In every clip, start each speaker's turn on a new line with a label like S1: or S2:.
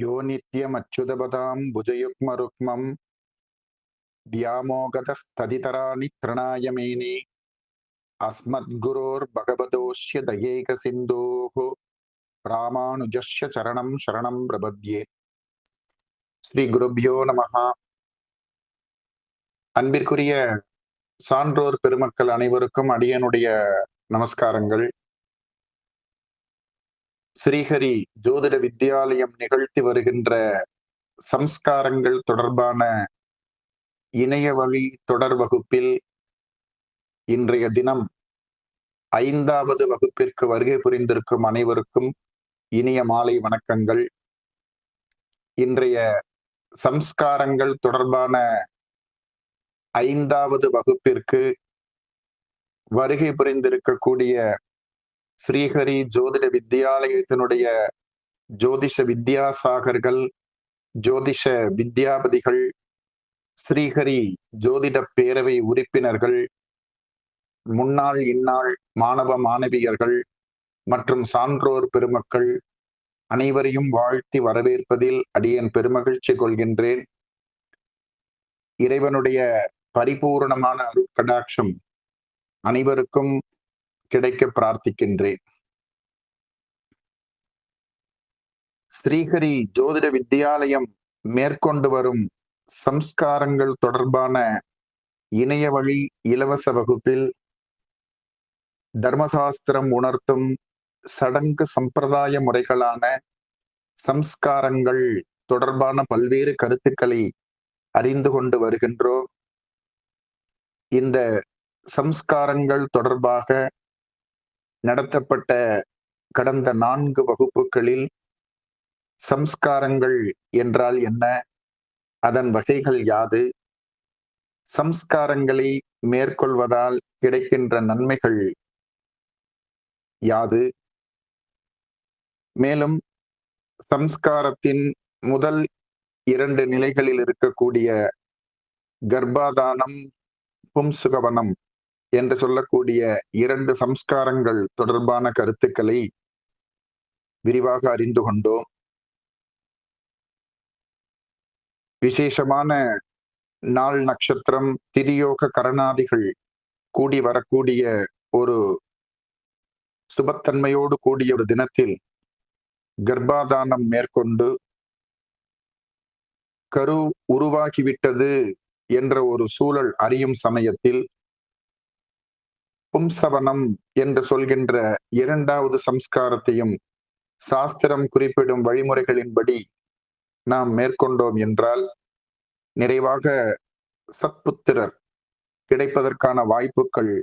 S1: யோ நித்யமச்சுதபதாம் புஜயுக்மருக்மம் வியாமோகதஸ்ததிதராணி த்ரணாய மேனே அஸ்மத்குரோர் பகவதோஸ்ய தயேக சிந்தோஹோ ராமானுஜஸ்ய சரணம் சரணம் பிரபத்யே. ஸ்ரீ குருப்யோ நமஹா. அன்பிற்குரிய சான்றோர் பெருமக்கள் அனைவருக்கும் அடியனுடைய நமஸ்காரங்கள். ஸ்ரீஹரி ஜோதிட வித்யாலயம் நிகழ்த்தி வருகின்ற சம்ஸ்காரங்கள் தொடர்பான இணைய வழி தொடர் வகுப்பில் இன்றைய தினம் 5வது வகுப்பிற்கு வருகை புரிந்திருக்கும் அனைவருக்கும் இனிய மாலை வணக்கங்கள். இன்றைய சம்ஸ்காரங்கள் தொடர்பான 5வது வகுப்பிற்கு வருகை புரிந்திருக்கக்கூடிய ஸ்ரீஹரி ஜோதிட வித்யாலயத்தினுடைய ஜோதிஷ வித்யாசாகர்கள், ஜோதிஷ வித்யாபதிகள், ஸ்ரீஹரி ஜோதிட பேரவை உறுப்பினர்கள், முன்னாள் இந்நாள் மாணவ மாணவியர்கள் மற்றும் சான்றோர் பெருமக்கள் அனைவரையும் வாழ்த்தி வரவேற்பதில் அடியேன் பெருமகிழ்ச்சி கொள்கின்றேன். இறைவனுடைய பரிபூர்ணமான அருட்கடாட்சம் அனைவருக்கும் கிடைக்க பிரார்த்திக்கின்றேன். ஸ்ரீஹரி ஜோதிட வித்யாலயம் மேற்கொண்டு வரும் சம்ஸ்காரங்கள் தொடர்பான இணைய வழி இலவச வகுப்பில் தர்மசாஸ்திரம் உணர்த்தும் சடங்கு சம்பிரதாய முறைகளான சம்ஸ்காரங்கள் தொடர்பான பல்வேறு கருத்துக்களை அறிந்து கொண்டு வருகின்றோம். இந்த சம்ஸ்காரங்கள் தொடர்பாக நடத்தப்பட்ட கடந்த 4 வகுப்புகளில் சம்ஸ்காரங்கள் என்றால் என்ன, அதன் வகைகள் யாது, சம்ஸ்காரங்களை மேற்கொள்வதால் கிடைக்கின்ற நன்மைகள் யாது, மேலும் சம்ஸ்காரத்தின் முதல் 2 நிலைகளில் இருக்கக்கூடிய கர்ப்பாதானம், பும்சுகவனம் என்று சொல்லக்கூடிய 2 சம்ஸ்காரங்கள் தொடர்பான கருத்துக்களை விரிவாக அறிந்து கொண்டோம். விசேஷமான நாள், நட்சத்திரம், திதியோக கரணாதிகள் கூடி வரக்கூடிய ஒரு சுபத்தன்மையோடு கூடிய ஒரு தினத்தில் கர்ப்பாதானம் மேற்கொண்டு கரு உருவாகிவிட்டது என்ற ஒரு சூழல் அறியும் சமயத்தில் பும்சவனம் என்று சொல்கின்ற 2வது சம்ஸ்காரத்தையும் சாஸ்திரம் குறிப்பிடும் வழிமுறைகளின்படி நாம் மேற்கொண்டோம் என்றால் நிறைவாக சத்புத்திரர் கிடைப்பதற்கான வாய்ப்புகள்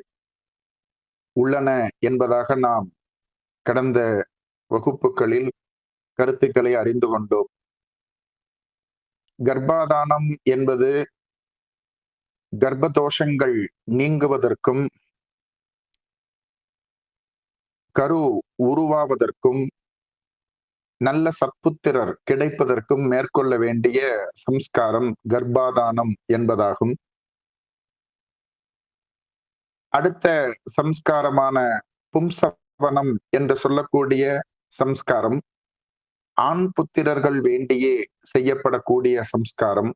S1: உள்ளன என்பதாக நாம் கடந்த வகுப்புகளில் கருத்துக்களை அறிந்து கொண்டோம். கர்ப்பாதானம் என்பது கர்ப்பதோஷங்கள் நீங்குவதற்கும் கரு உருவாவதற்கும் நல்ல சத்புத்திரர் கிடைப்பதற்கும் மேற்கொள்ள வேண்டிய சம்ஸ்காரம் கர்ப்பாதானம் என்பதாகும். அடுத்த சம்ஸ்காரமான பும்சவனம் என்று சொல்லக்கூடிய சம்ஸ்காரம் ஆண் புத்திரர்கள் வேண்டியே செய்யப்படக்கூடிய சம்ஸ்காரம்.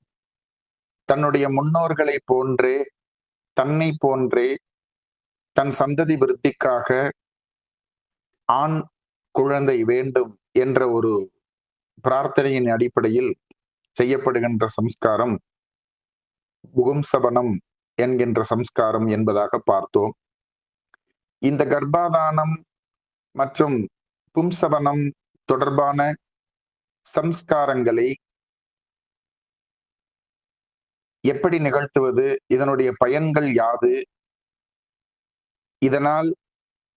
S1: தன்னுடைய முன்னோர்களை போன்றே, தன்னை போன்றே தன் சந்ததி விருத்திக்காக ஆண் குழந்தை வேண்டும் என்ற ஒரு பிரார்த்தனையின் அடிப்படையில் செய்யப்படுகின்ற சம்ஸ்காரம் புகும்சவனம் என்கின்ற சம்ஸ்காரம் என்பதாக பார்த்தோம். இந்த கர்ப்பாதானம் மற்றும் பும்சவனம் தொடர்பான சம்ஸ்காரங்களை எப்படி நிகழ்த்துவது, இதனுடைய பயன்கள் யாது, இதனால்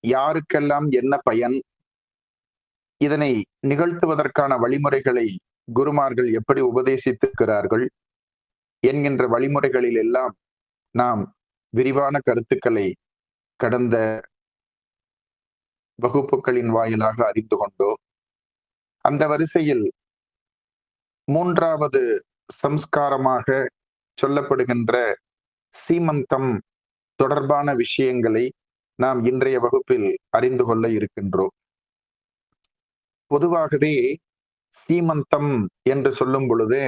S1: யாருக்கெல்லாம் என்ன பயன், இதனை நிகழ்த்துவதற்கான வழிமுறைகளை குருமார்கள் எப்படி உபதேசித்திருக்கிறார்கள் என்கின்ற வழிமுறைகளில் எல்லாம் நாம் விரிவான கருத்துக்களை கடந்த வகுப்புகளின் வாயிலாக அறிந்து கொண்டோம். அந்த வரிசையில் 3வது சம்ஸ்காரமாக சொல்லப்படுகின்ற சீமந்தம் தொடர்பான விஷயங்களை நாம் இன்றைய வகுப்பில் அறிந்து கொள்ள இருக்கின்றோம். பொதுவாகவே சீமந்தம் என்று சொல்லும் பொழுதே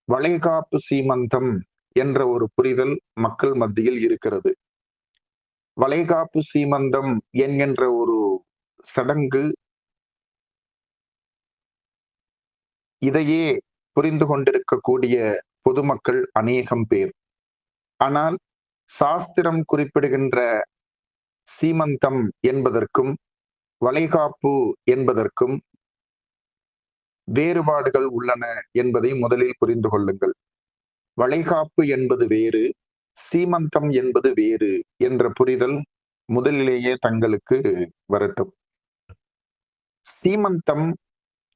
S1: வளைகாப்பு சீமந்தம் என்ற ஒரு புரிதல் மக்கள் மத்தியில் இருக்கிறது. வளைகாப்பு சீமந்தம் என்கின்ற ஒரு சடங்கு, இதையே புரிந்து கொண்டிருக்கக்கூடிய பொதுமக்கள் அநேகம் பேர். ஆனால் சாஸ்திரம் குறிப்பிடுகின்ற சீமந்தம் என்பதற்கும் வளைகாப்பு என்பதற்கும் வேறுபாடுகள் உள்ளன என்பதை முதலில் புரிந்து கொள்ளுங்கள். வளைகாப்பு என்பது வேறு, சீமந்தம் என்பது வேறு என்ற புரிதல் முதலிலேயே தங்களுக்கு வரட்டும். சீமந்தம்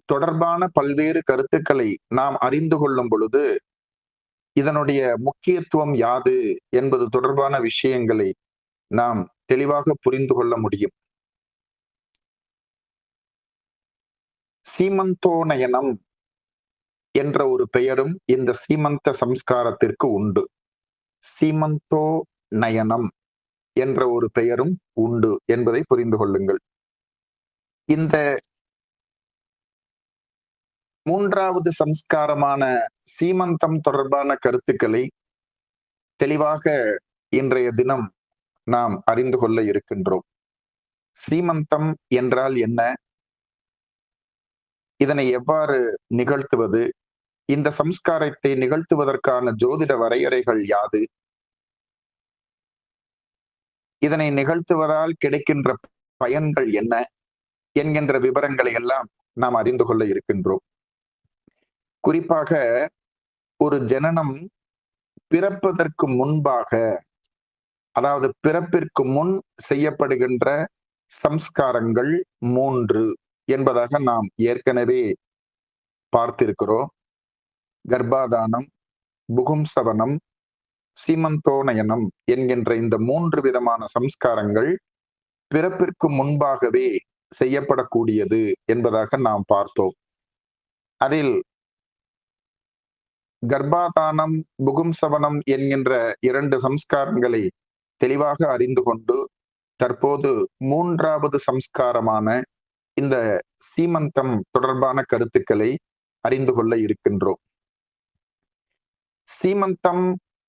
S1: தொடர்பான பல்வேறு கருத்துக்களை நாம் அறிந்து கொள்ளும் பொழுது இதனுடைய முக்கியத்துவம் யாது என்பது தொடர்பான விஷயங்களை நாம் தெளிவாக புரிந்து கொள்ள முடியும். சீமந்தோநயனம் என்ற ஒரு பெயரும் இந்த சீமந்த சம்ஸ்காரத்திற்கு உண்டு. சீமந்தோ நயனம் என்ற ஒரு பெயரும் உண்டு என்பதை புரிந்து கொள்ளுங்கள். இந்த மூன்றாவது சம்ஸ்காரமான சீமந்தம் தொடர்பான கருத்துக்களை தெளிவாக இன்றைய தினம் நாம் அறிந்து கொள்ள இருக்கின்றோம். சீமந்தம் என்றால் என்ன? இதனை எவ்வாறு நிகழ்த்துவது? இந்த சம்ஸ்காரத்தை நிகழ்த்துவதற்கான ஜோதிட வரையறைகள் யாது? இதனை நிகழ்த்துவதால் கிடைக்கின்ற பயன்கள் என்ன என்கின்ற விவரங்களை எல்லாம் நாம் அறிந்து கொள்ள இருக்கின்றோம். குறிப்பாக ஒரு ஜனனம் பிறப்பதற்கு முன்பாக, அதாவது பிறப்பிற்கு முன் செய்யப்படுகின்ற சம்ஸ்காரங்கள் 3 என்பதாக நாம் ஏற்கனவே பார்த்திருக்கிறோம். கர்ப்பாதானம், புகும்சவனம், சீமந்தோநயனம் என்கின்ற இந்த 3 விதமான சம்ஸ்காரங்கள் பிறப்பிற்கு முன்பாகவே செய்யப்படக்கூடியது என்பதாக நாம் பார்த்தோம். அதில் கர்ப்பாதானம், புகும்சவனம் என்கின்ற 2 சம்ஸ்காரங்களை தெளிவாக அறிந்து கொண்டு தற்போது 3வது சம்ஸ்காரமான இந்த சீமந்தம் தொடர்பான கருத்துக்களை அறிந்து கொள்ள இருக்கின்றோம். சீமந்தம்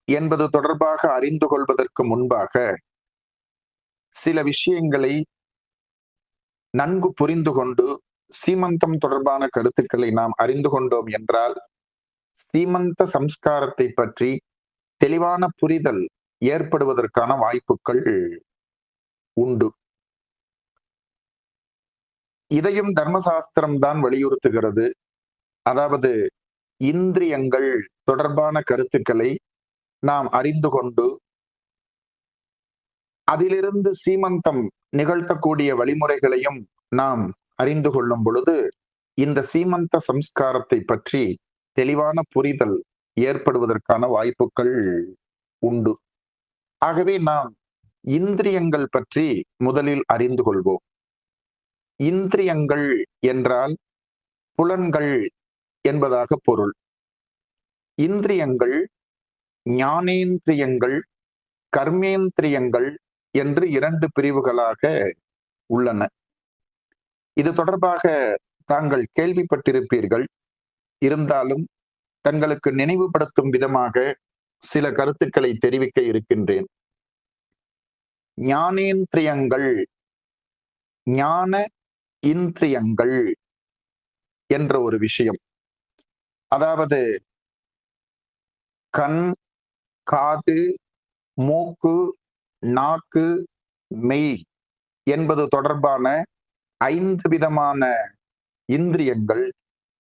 S1: என்பது தொடர்பாக அறிந்து கொள்வதற்கு முன்பாக சில விஷயங்களை நன்கு புரிந்து கொண்டு சீமந்தம் தொடர்பான கருத்துக்களை நாம் அறிந்து கொண்டோம் என்றால் சீமந்த சம்ஸ்காரத்தை பற்றி தெளிவான புரிதல் ஏற்படுவதற்கான வாய்ப்புகள் உண்டு. இதையும் தர்மசாஸ்திரம் தான் வலியுறுத்துகிறது. அதாவது இந்திரியங்கள் தொடர்பான கருத்துக்களை நாம் அறிந்து கொண்டு அதிலிருந்து சீமந்தம் நிகழ்த்தக்கூடிய வழிமுறைகளையும் நாம் அறிந்து கொள்ளும் பொழுது இந்த சீமந்த சம்ஸ்காரத்தை பற்றி தெளிவான புரிதல் ஏற்படுவதற்கான வாய்ப்புகள் உண்டு. ஆகவே நாம் இந்திரியங்கள் பற்றி முதலில் அறிந்து கொள்வோம். இந்திரியங்கள் என்றால் புலன்கள் என்பதாக பொருள். இந்திரியங்கள் ஞானேந்திரியங்கள், கர்மேந்திரியங்கள் என்று 2 பிரிவுகளாக உள்ளன. இது தொடர்பாக தாங்கள் கேள்விப்பட்டிருப்பீர்கள். இருந்தாலும் தங்களுக்கு நினைவுபடுத்தும் விதமாக சில கருத்துக்களை தெரிவிக்க இருக்கின்றேன். ஞானேந்திரியங்கள், ஞான இந்திரியங்கள் என்ற ஒரு விஷயம், அதாவது கண், காது, மூக்கு, நாக்கு, மெய் என்பது தொடர்பான 5 விதமான இந்திரியங்கள்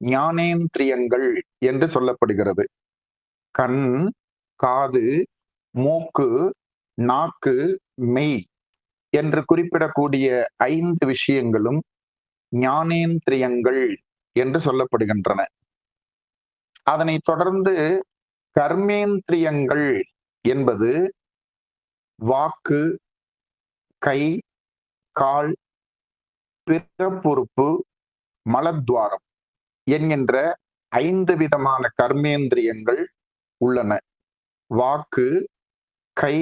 S1: ஞானேந்திரியங்கள் என்று சொல்லப்படுகிறது. கண், காது, மூக்கு, நாக்கு, மெய் என்று குறிப்பிடக்கூடிய 5 விஷயங்களும் ஞானேந்திரியங்கள் என்று சொல்லப்படுகின்றன. அதனைத் தொடர்ந்து கர்மேந்திரியங்கள் என்பது வாக்கு, கை, கால், பிறப்புறுப்பு, மலத்வாரம் என்கின்ற 5 விதமான கர்மேந்திரியங்கள் உள்ளன. வாக்கு, கை,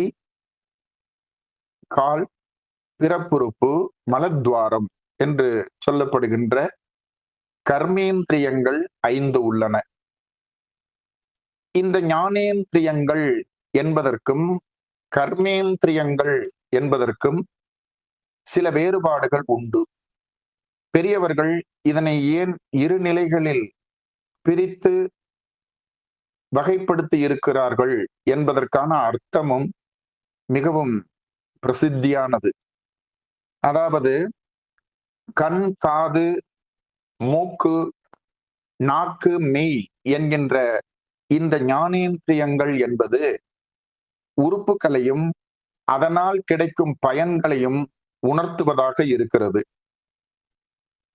S1: கால், பிறப்புறுப்பு, மலத்வாரம் என்று சொல்லப்படுகின்ற கர்மேந்திரியங்கள் 5 உள்ளன. இந்த ஞானேந்திரியங்கள் என்பதற்கும் கர்மேந்திரியங்கள் என்பதற்கும் சில வேறுபாடுகள் உண்டு. பெரியவர்கள் இதனை ஏன் இரு நிலைகளில் பிரித்து வகைப்படுத்தி இருக்கிறார்கள் என்பதற்கான அர்த்தமும் மிகவும் பிரசித்தியானது. அதாவது கண், காது, மூக்கு, நாக்கு, மெய் என்கின்ற இந்த ஞானேந்திரியங்கள் என்பது உறுப்புகளையும் அதனால் கிடைக்கும் பயன்களையும் உணர்த்துவதாக இருக்கிறது.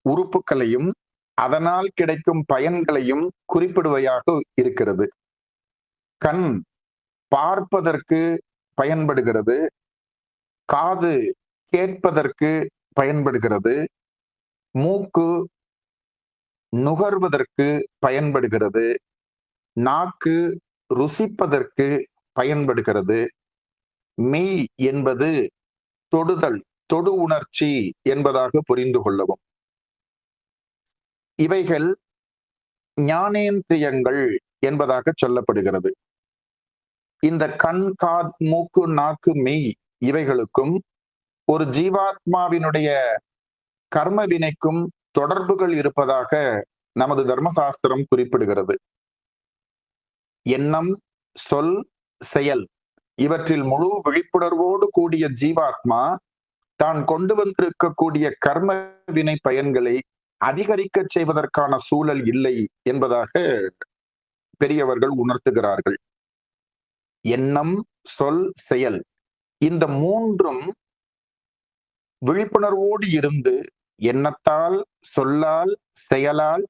S1: உறுப்புகளையும் அதனால் கிடைக்கும் பயன்களையும் குறிப்பிடுவையாக இருக்கிறது. கண் பார்ப்பதற்கு பயன்படுகிறது, காது கேட்பதற்கு பயன்படுகிறது, மூக்கு நுகர்வதற்கு பயன்படுகிறது, நாக்கு ருசிப்பதற்கு பயன்படுகிறது, மெய் என்பது தொடுதல், தொடு உணர்ச்சி என்பதாக புரிந்து கொள்ளவும். இவைகள் ஞானேந்திரியங்கள் என்பதாக சொல்லப்படுகிறது. இந்த கண், காது, மூக்கு, நாக்கு, மெய் இவைகளுக்கும் ஒரு ஜீவாத்மாவினுடைய கர்ம வினைக்கும் தொடர்புகள் இருப்பதாக நமது தர்மசாஸ்திரம் குறிப்பிடுகிறது. எண்ணம், சொல், செயல் இவற்றில் முழு விழிப்புணர்வோடு கூடிய ஜீவாத்மா தான் கொண்டு வந்திருக்கக்கூடிய கர்ம வினை பயன்களை அதிகரிக்க செய்வதற்கான சூழல் இல்லை என்பதாக பெரியவர்கள் உணர்த்துகிறார்கள். எண்ணம், சொல், செயல் இந்த மூன்றும் விழிப்புணர்வோடு இருந்து எண்ணத்தால், சொல்லால், செயலால்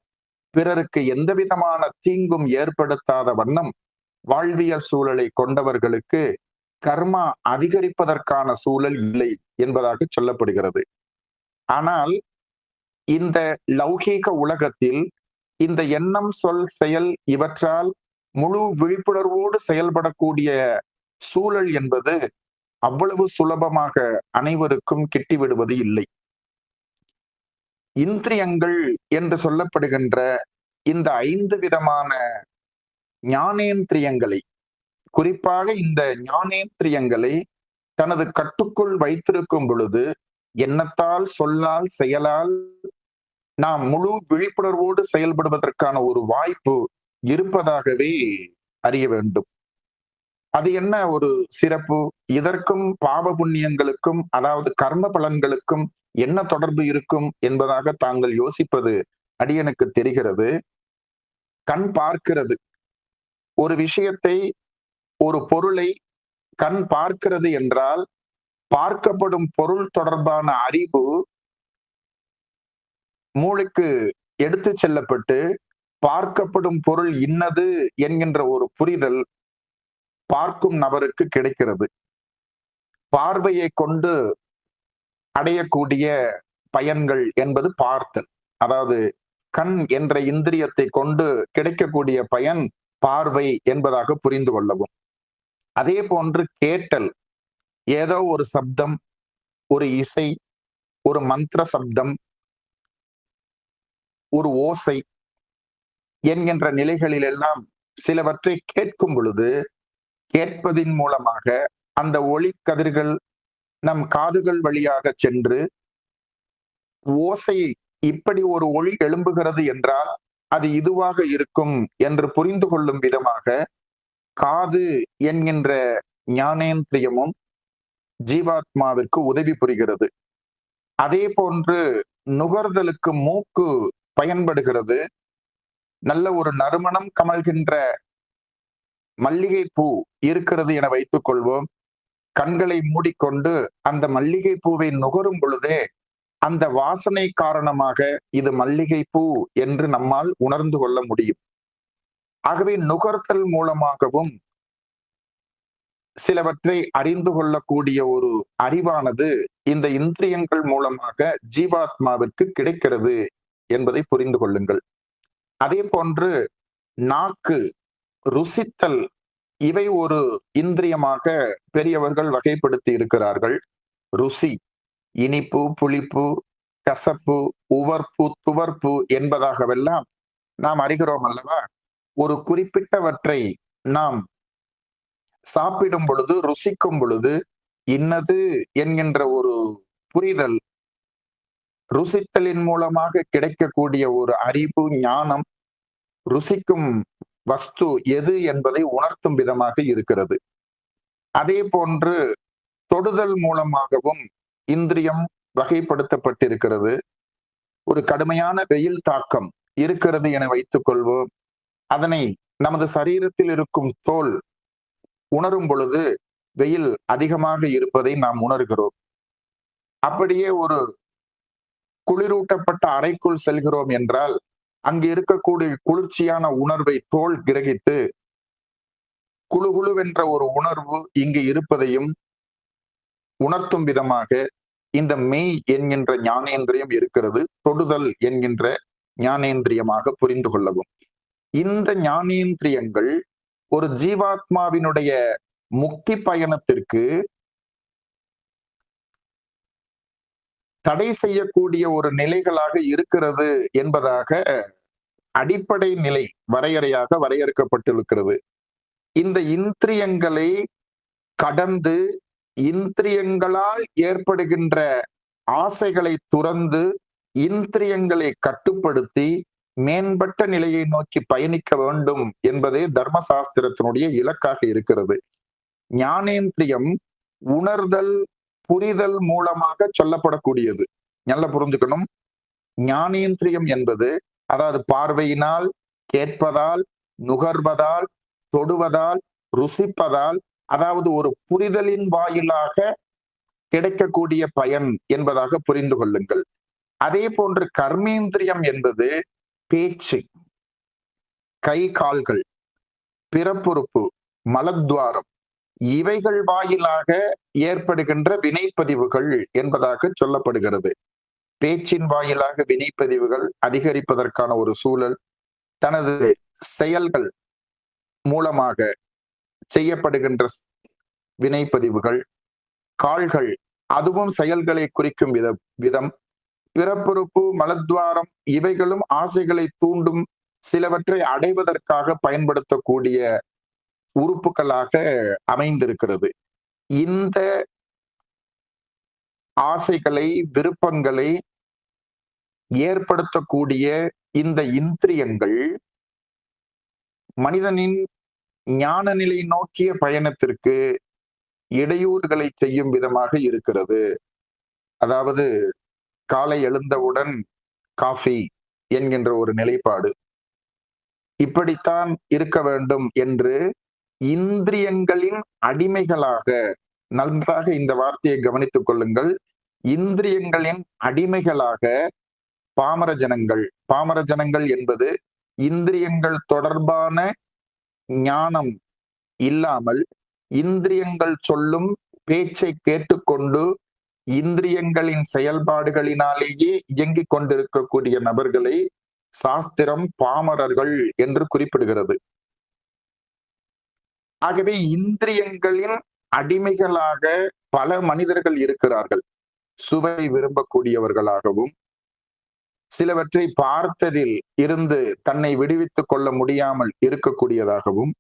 S1: பிறருக்கு எந்த விதமான தீங்கும் ஏற்படுத்தாத வண்ணம் வாழ்வியல் சூழலை கொண்டவர்களுக்கு கர்மா அதிகரிப்பதற்கான சூழல் இல்லை என்பதாக சொல்லப்படுகிறது. ஆனால் இந்த லௌகீக உலகத்தில் இந்த எண்ணம், சொல், செயல் இவற்றால் முழு விழிப்புணர்வோடு செயல்படக்கூடிய சூழல் என்பது அவ்வளவு சுலபமாக அனைவருக்கும் கிட்டிவிடுவது இல்லை. இந்திரியங்கள் என்று சொல்லப்படுகின்ற இந்த 5 விதமான ஞானேந்திரியங்களை, குறிப்பாக இந்த ஞானேந்திரியங்களை தனது கட்டுக்குள் வைத்திருக்கும் பொழுது எண்ணத்தால், சொல்லால், செயலால் நாம் முழு விழிப்புணர்வோடு செயல்படுவதற்கான ஒரு வாய்ப்பு இருப்பதாகவே அறிய வேண்டும். அது என்ன ஒரு சிறப்பு? இதற்கும் பாவ புண்ணியங்களுக்கும், அதாவது கர்ம பலன்களுக்கும் என்ன தொடர்பு இருக்கும் என்பதாக தாங்கள் யோசிப்பது அடியனுக்கு தெரிகிறது. கண் பார்க்கிறது. ஒரு விஷயத்தை, ஒரு பொருளை கண் பார்க்கிறது என்றால் பார்க்கப்படும் பொருள் தொடர்பான அறிவு மூளைக்கு எடுத்து செல்லப்பட்டு பார்க்கப்படும் பொருள் இன்னது என்கின்ற ஒரு புரிதல் பார்க்கும் நபருக்கு கிடைக்கிறது. பார்வையை கொண்டு அடையக்கூடிய பயன்கள் என்பது பார்த்தல். அதாவது கண் என்ற இந்திரியத்தை கொண்டு கிடைக்கக்கூடிய பயன் பார்வை என்பதாக புரிந்து கொள்ளவும். அதே போன்று கேட்டல். ஏதோ ஒரு சப்தம், ஒரு இசை, ஒரு மந்திர சப்தம், ஒரு ஓசை என்கின்ற நிலைகளில் எல்லாம் சிலவற்றை கேட்கும் பொழுது கேட்பதின் மூலமாக அந்த ஒளி கதிர்கள் நம் காதுகள் வழியாக சென்று ஓசை, இப்படி ஒரு ஒளி எழும்புகிறது என்றால் அது இதுவாக இருக்கும் என்று புரிந்து கொள்ளும் விதமாக காது என்கின்ற ஞானேந்திரியமும் ஜீவாத்மாவிற்கு உதவி புரிகிறது. அதே போன்று நுகர்தலுக்கு மூக்கு பயன்படுகிறது. நல்ல ஒரு நறுமணம் கமழ்கின்ற மல்லிகை பூ இருக்கிறது என வைத்துக் கொள்வோம். கண்களை மூடிக்கொண்டு அந்த மல்லிகை பூவை நுகரும் பொழுதே அந்த வாசனை காரணமாக இது மல்லிகை பூ என்று நம்மால் உணர்ந்து கொள்ள முடியும். ஆகவே நுகர்த்தல் மூலமாகவும் சிலவற்றை அறிந்து கொள்ளக்கூடிய ஒரு அறிவானது இந்த இந்திரியங்கள் மூலமாக ஜீவாத்மாவிற்கு கிடைக்கிறது என்பதை புரிந்து கொள்ளுங்கள். அதே போன்று நாக்கு, ருசித்தல், இவை ஒரு இந்திரியமாக பெரியவர்கள் வகைப்படுத்தி இருக்கிறார்கள். ருசி, இனிப்பு, புளிப்பு, கசப்பு, உவர்ப்பு, துவர்ப்பு என்பதாகவெல்லாம் நாம் அறிகிறோம் அல்லவா? ஒரு குறிப்பிட்டவற்றை நாம் சாப்பிடும் பொழுது, ருசிக்கும் பொழுது இன்னது என்கின்ற ஒரு புரிதல், ருசித்தலின் மூலமாக கிடைக்கக்கூடிய ஒரு அறிவு, ஞானம், ருசிக்கும் வஸ்து எது என்பதை உணர்த்தும் விதமாக இருக்கிறது. அதே போன்று தொடுதல் மூலமாகவும் இந்திரியம் வகைப்படுத்தப்பட்டிருக்கிறது. ஒரு கடுமையான வெயில் தாக்கம் இருக்கிறது என வைத்துக் கொள்வோம். அதனை நமது சரீரத்தில் இருக்கும் தோல் உணரும் பொழுது வெயில் அதிகமாக இருப்பதை நாம் உணர்கிறோம். அப்படியே ஒரு குளிரூட்டப்பட்ட அறைக்குள் செல்கிறோம் என்றால் அங்கு இருக்கக்கூடிய குளிர்ச்சியான உணர்வை தோல் கிரகித்து குழுகுழுவென்ற ஒரு உணர்வு இங்கு இருப்பதையும் உணர்த்தும் விதமாக இந்த மெய் என்கின்ற ஞானேந்திரியம் இருக்கிறது. தொடுதல் என்கின்ற ஞானேந்திரியமாக புரிந்து கொள்ளவும். இந்த ஞானேந்திரியங்கள் ஒரு ஜீவாத்மாவினுடைய முக்தி பயணத்திற்கு தடை செய்யக்கூடிய ஒரு நிலைகளாக இருக்கிறது என்பதாக அடிப்படை நிலை வரையறையாக வரையறுக்கப்பட்டிருக்கிறது. இந்த இந்திரியங்களை கடந்து இந்திரியங்களால் ஏற்படுகின்ற ஆசைகளை துறந்து இந்திரியங்களை கட்டுப்படுத்தி மேம்பட்ட நிலையை நோக்கி பயணிக்க வேண்டும் என்பதே தர்மசாஸ்திரத்தினுடைய இலக்காக இருக்கிறது. ஞானேந்திரியம் உணர்தல், புரிதல் மூலமாக சொல்லப்படக்கூடியது. நல்லா புரிஞ்சுக்கணும். ஞானேந்திரியம் என்பது அதாவது பார்வையினால், கேட்பதால், நுகர்வதால், தொடுவதால், ருசிப்பதால், அதாவது ஒரு புரிதலின் வாயிலாக கிடைக்கக்கூடிய பயன் என்பதாக புரிந்து கொள்ளுங்கள். அதே போன்று கர்மேந்திரியம் என்பது பேச்சு, கை கால்கள், பிறப்புறுப்பு, மலத்வாரம் இவைகள் வாயிலாக ஏற்படுகின்ற வினைப்பதிவுகள் என்பதாக சொல்லப்படுகிறது. பேச்சின் வாயிலாக வினைப்பதிவுகள் அதிகரிப்பதற்கான ஒரு சூழல், தனது செயல்கள் மூலமாக செய்யப்படுகின்ற வினைப்பதிவுகள், கால்கள் அதுவும் செயல்களை குறிக்கும் விதம், பிறப்புறுப்பு, மலத்வாரம் இவைகளும் ஆசைகளை தூண்டும், சிலவற்றை அடைவதற்காக பயன்படுத்தக்கூடிய உறுப்புகளாக அமைந்திருக்கிறது. இந்த ஆசைகளை, விருப்பங்களை ஏற்படுத்தக்கூடிய இந்த இந்திரியங்கள் மனிதனின் ஞான நிலை நோக்கிய பயணத்திற்கு இடையூறுகளை செய்யும் விதமாக இருக்கிறது. அதாவது காலை எழுந்தவுடன் காஃபி என்கின்ற ஒரு நிலைப்பாடு, இப்படித்தான் இருக்க வேண்டும் என்று இந்திரியங்களின் அடிமைகளாக, நன்றாக இந்த வார்த்தையை கவனித்துக் கொள்ளுங்கள், இந்திரியங்களின் அடிமைகளாக பாமர ஜனங்கள் என்பது இந்திரியங்கள் தொடர்பான ஞானம் இல்லாமல் இந்திரியங்கள் சொல்லும் பேச்சை கேட்டுக்கொண்டு இந்திரியங்களின் செயல்பாடுகளினாலேயே இயங்கிக் கொண்டிருக்கக்கூடிய நபர்களை சாஸ்திரம் பாமரர்கள் என்று குறிப்பிடுகிறது. ஆகவே இந்திரியங்களின் அடிமைகளாக பல மனிதர்கள் இருக்கிறார்கள். சுவை விரும்பக்கூடியவர்களாகவும், சிலவற்றை பார்த்ததில் இருந்து தன்னை விடுவித்துக் கொள்ள முடியாமல் இருக்கக்கூடியதாகவும்,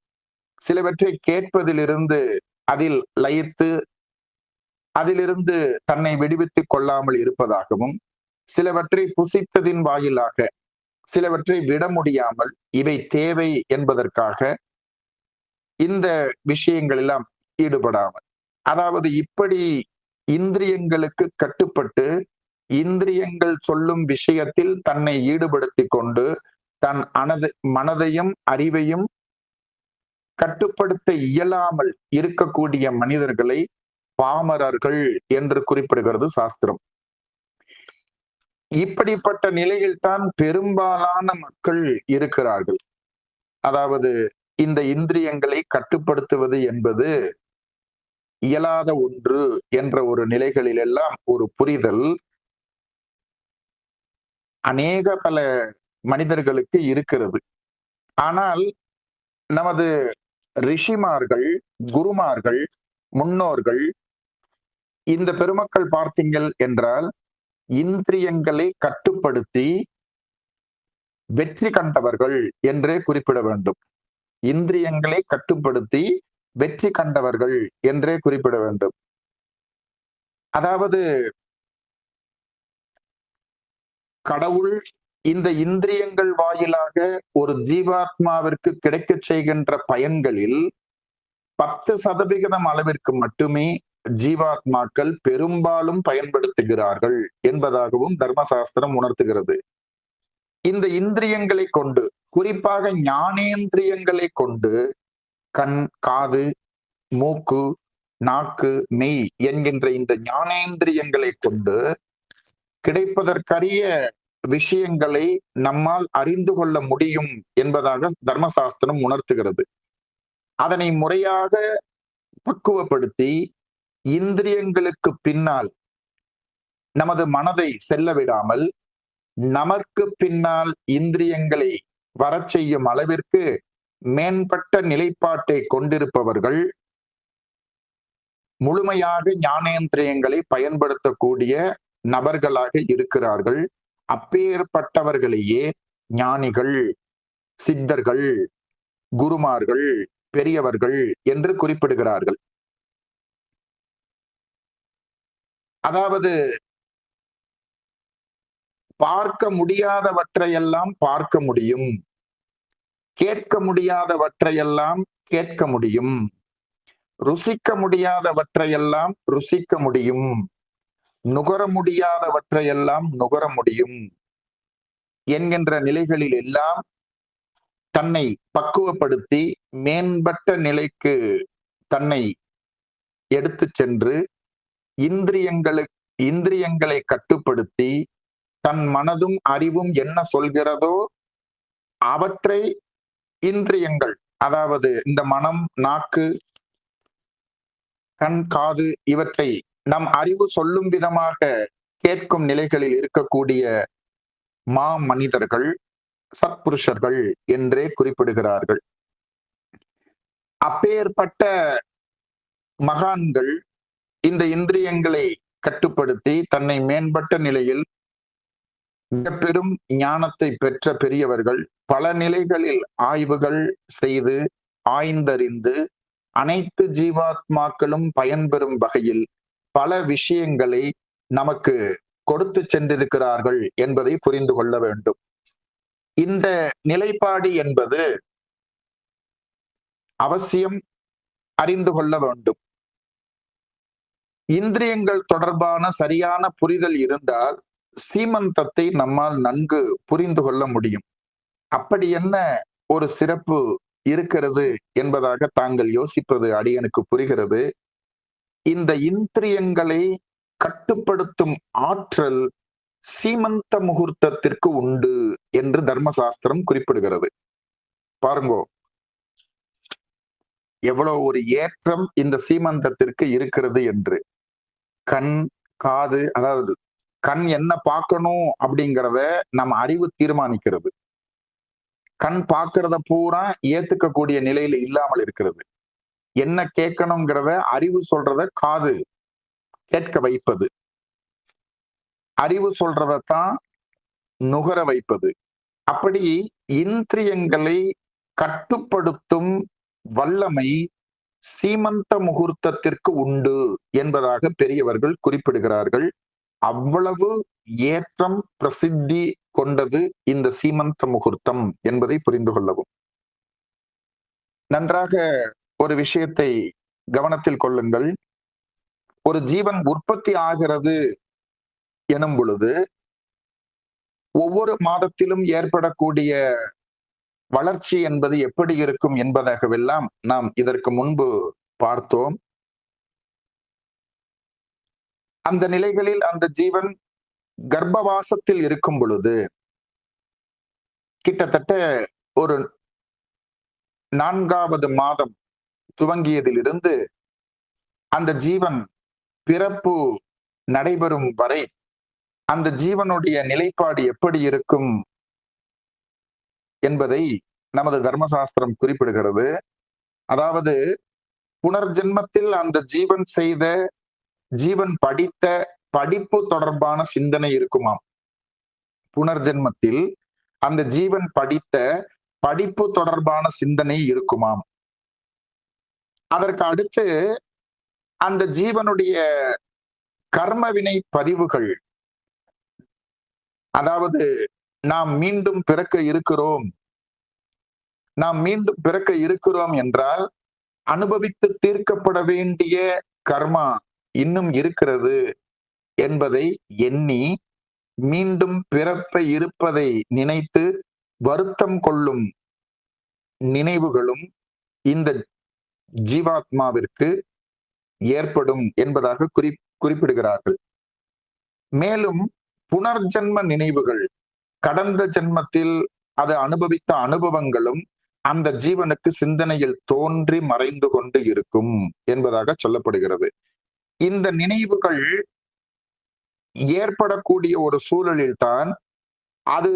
S1: சிலவற்றை கேட்பதிலிருந்து அதில் லயித்து அதிலிருந்து தன்னை விடுவித்துக் கொள்ளாமல் இருப்பதாகவும், சிலவற்றை புசித்ததின் வாயிலாக சிலவற்றை விட முடியாமல் இவை தேவை என்பதற்காக இந்த விஷயங்கள் எல்லாம் ஈடுபடாமல், அதாவது இப்படி இந்திரியங்களுக்கு கட்டுப்பட்டு இந்திரியங்கள் சொல்லும் விஷயத்தில் தன்னை ஈடுபடுத்தி கொண்டு தன் மனதையும் அறிவையும் கட்டுப்படுத்த இயலாமல் இருக்கக்கூடிய மனிதர்களை பாமரர்கள் என்று குறிப்பிடுகிறது சாஸ்திரம். இப்படிப்பட்ட நிலையில் தான் பெரும்பாலான மக்கள் இருக்கிறார்கள். அதாவது இந்த இந்திரியங்களை கட்டுப்படுத்துவது என்பது இயலாத ஒன்று என்ற ஒரு நிலைகளில் எல்லாம் ஒரு புரிதல் பல மனிதர்களுக்கு இருக்கிறது. ஆனால் நமது ரிஷிமார்கள், குருமார்கள், முன்னோர்கள், இந்த பெருமக்கள் பார்த்தீங்கள் என்றால் இந்திரியங்களை கட்டுப்படுத்தி வெற்றி கண்டவர்கள் என்றே குறிப்பிட வேண்டும். இந்திரியங்களை கட்டுப்படுத்தி வெற்றி கண்டவர்கள் என்றே குறிப்பிட வேண்டும். அதாவது கடவுள் இந்த இந்திரியங்கள் வாயிலாக ஒரு ஜீவாத்மாவிற்கு கிடைக்க செய்கின்ற பயன்களில் 10% அளவிற்கு மட்டுமே ஜீவாத்மாக்கள் பெரும்பாலும் பயன்படுத்துகிறார்கள் என்பதாகவும் தர்மசாஸ்திரம் உணர்த்துகிறது. இந்த இந்திரியங்களை கொண்டு, குறிப்பாக ஞானேந்திரியங்களை கொண்டு, கண், காது, மூக்கு, நாக்கு, மெய் என்கின்ற இந்த ஞானேந்திரியங்களை கொண்டு கிடைப்பதற்கரிய விஷயங்களை நம்மால் அறிந்து கொள்ள முடியும் என்பதாக தர்மசாஸ்திரம் உணர்த்துகிறது. அதனை முறையாக பக்குவப்படுத்தி இந்திரியங்களுக்கு பின்னால் நமது மனதை செல்ல விடாமல் நமக்கு பின்னால் இந்திரியங்களை வரச் செய்யும் அளவிற்கு மேம்பட்ட நிலைப்பாட்டை கொண்டிருப்பவர்கள் முழுமையாக ஞானேந்திரியங்களை பயன்படுத்தக்கூடிய நபர்களாக இருக்கிறார்கள். அப்பேற்பட்டவர்களையே ஞானிகள், சித்தர்கள், குருமார்கள், பெரியவர்கள் என்று குறிப்பிடுகிறார்கள். அதாவது பார்க்க முடியாதவற்றையெல்லாம் பார்க்க முடியும், கேட்க முடியாதவற்றையெல்லாம் கேட்க முடியும், ருசிக்க முடியாதவற்றையெல்லாம் ருசிக்க முடியும், நுகர முடியாதவற்றையெல்லாம் நுகர முடியும் என்கின்ற நிலைகளில் எல்லாம் தன்னை பக்குவப்படுத்தி மேம்பட்ட நிலைக்கு தன்னை எடுத்து சென்று இந்திரியங்களை கட்டுப்படுத்தி தன் மனதும் அறிவும் என்ன சொல்கிறதோ அவற்றை இந்திரியங்கள், அதாவது இந்த மனம், நாக்கு, கண், காது இவற்றை நம் அறிவு சொல்லும் விதமாக கேட்கும் நிலைகளில் இருக்கக்கூடிய மனிதர்கள், சத்புருஷர்கள் என்றே குறிப்பிடுகிறார்கள். அப்பேற்பட்ட மகான்கள் இந்த இந்திரியங்களை கட்டுப்படுத்தி தன்னை மேம்பட்ட நிலையில் மிக பெரும் ஞானத்தை பெற்ற பெரியவர்கள் பல நிலைகளில் ஆய்வுகள் செய்து ஆய்ந்தறிந்து அனைத்து ஜீவாத்மாக்களும் பயன்பெறும் வகையில் பல விஷயங்களை நமக்கு கொடுத்து சென்றிருக்கிறார்கள் என்பதை புரிந்து கொள்ள வேண்டும். இந்த நிலைப்பாடு என்பது அவசியம் அறிந்து கொள்ள வேண்டும். இந்திரியங்கள் தொடர்பான சரியான புரிதல் இருந்தால் சீமந்தத்தை நம்மால் நன்கு புரிந்து கொள்ள முடியும். அப்படி என்ன ஒரு சிறப்பு இருக்கிறது என்பதாக தாங்கள் யோசிப்பது அடியனுக்கு புரிகிறது. இந்த இந்திரியங்களை கட்டுப்படுத்தும் ஆற்றல் சீமந்த முகூர்த்தத்திற்கு உண்டு என்று தர்மசாஸ்திரம் குறிப்பிடுகிறது. பாருங்கோ, எவ்வளவு ஒரு ஏற்றம் இந்த சீமந்தத்திற்கு இருக்கிறது என்று. கண், காது, அதாவது கண் என்ன பார்க்கணும் அப்படிங்கிறத நம்ம அறிவு தீர்மானிக்கிறது. கண் பார்க்கறத பூரா ஏத்துக்கக்கூடிய நிலையில இல்லாமல் இருக்கிறது. என்ன கேட்கணுங்கிறத அறிவு சொல்றத காது கேட்க வைப்பது, அறிவு சொல்றதான் நுகர வைப்பது. அப்படி இந்திரியங்களை கட்டுப்படுத்தும் வல்லமை சீமந்த முகூர்த்தத்திற்கு உண்டு என்பதாக பெரியவர்கள் குறிப்பிடுகிறார்கள். அவ்வளவு ஏற்றம் பிரசித்தி கொண்டது இந்த சீமந்த முகூர்த்தம் என்பதை புரிந்து கொள்ளவும். நன்றாக ஒரு விஷயத்தை கவனத்தில் கொள்ளுங்கள். ஒரு ஜீவன் உற்பத்தி ஆகிறது எனும் பொழுது ஒவ்வொரு மாதத்திலும் ஏற்படக்கூடிய வளர்ச்சி என்பது எப்படி இருக்கும் என்பதாகவெல்லாம் நாம் இதற்கு முன்பு பார்த்தோம். அந்த நிலைகளில் அந்த ஜீவன் கர்ப்பவாசத்தில் இருக்கும் பொழுது கிட்டத்தட்ட ஒரு 4வது மாதம் துவங்கியதிலிருந்து அந்த ஜீவன் பிறப்பு நடைபெறும் வரை அந்த ஜீவனுடைய நிலைப்பாடு எப்படி இருக்கும் என்பதை நமது தர்மசாஸ்திரம் குறிப்பிடுகிறது. அதாவது புனர்ஜென்மத்தில் அந்த ஜீவன் படித்த படிப்பு தொடர்பான சிந்தனை இருக்குமாம். புனர்ஜென்மத்தில் அந்த ஜீவன் படித்த படிப்பு தொடர்பான சிந்தனை இருக்குமாம். அதற்கு அடுத்து அந்த ஜீவனுடைய கர்மவினை பதிவுகள், அதாவது நாம் மீண்டும் பிறக்க இருக்கிறோம் என்றால் அனுபவித்து தீர்க்கப்பட வேண்டிய கர்மா இன்னும் இருக்கிறது என்பதை எண்ணி மீண்டும் பிறப்ப இருப்பதை நினைத்து வருத்தம் கொள்ளும் நினைவுகளும் இந்த ஜீவாத்மாவிற்கு ஏற்படும் என்பதாக குறிப்பிடுகிறார்கள். மேலும் புனர்ஜென்ம நினைவுகள், கடந்த ஜென்மத்தில் அது அனுபவித்த அனுபவங்களும் அந்த ஜீவனுக்கு சிந்தனையில் தோன்றி மறைந்து கொண்டு இருக்கும் என்பதாக சொல்லப்படுகிறது. இந்த நினைவுகள் ஏற்படக்கூடிய ஒரு சூழலில் தான் அது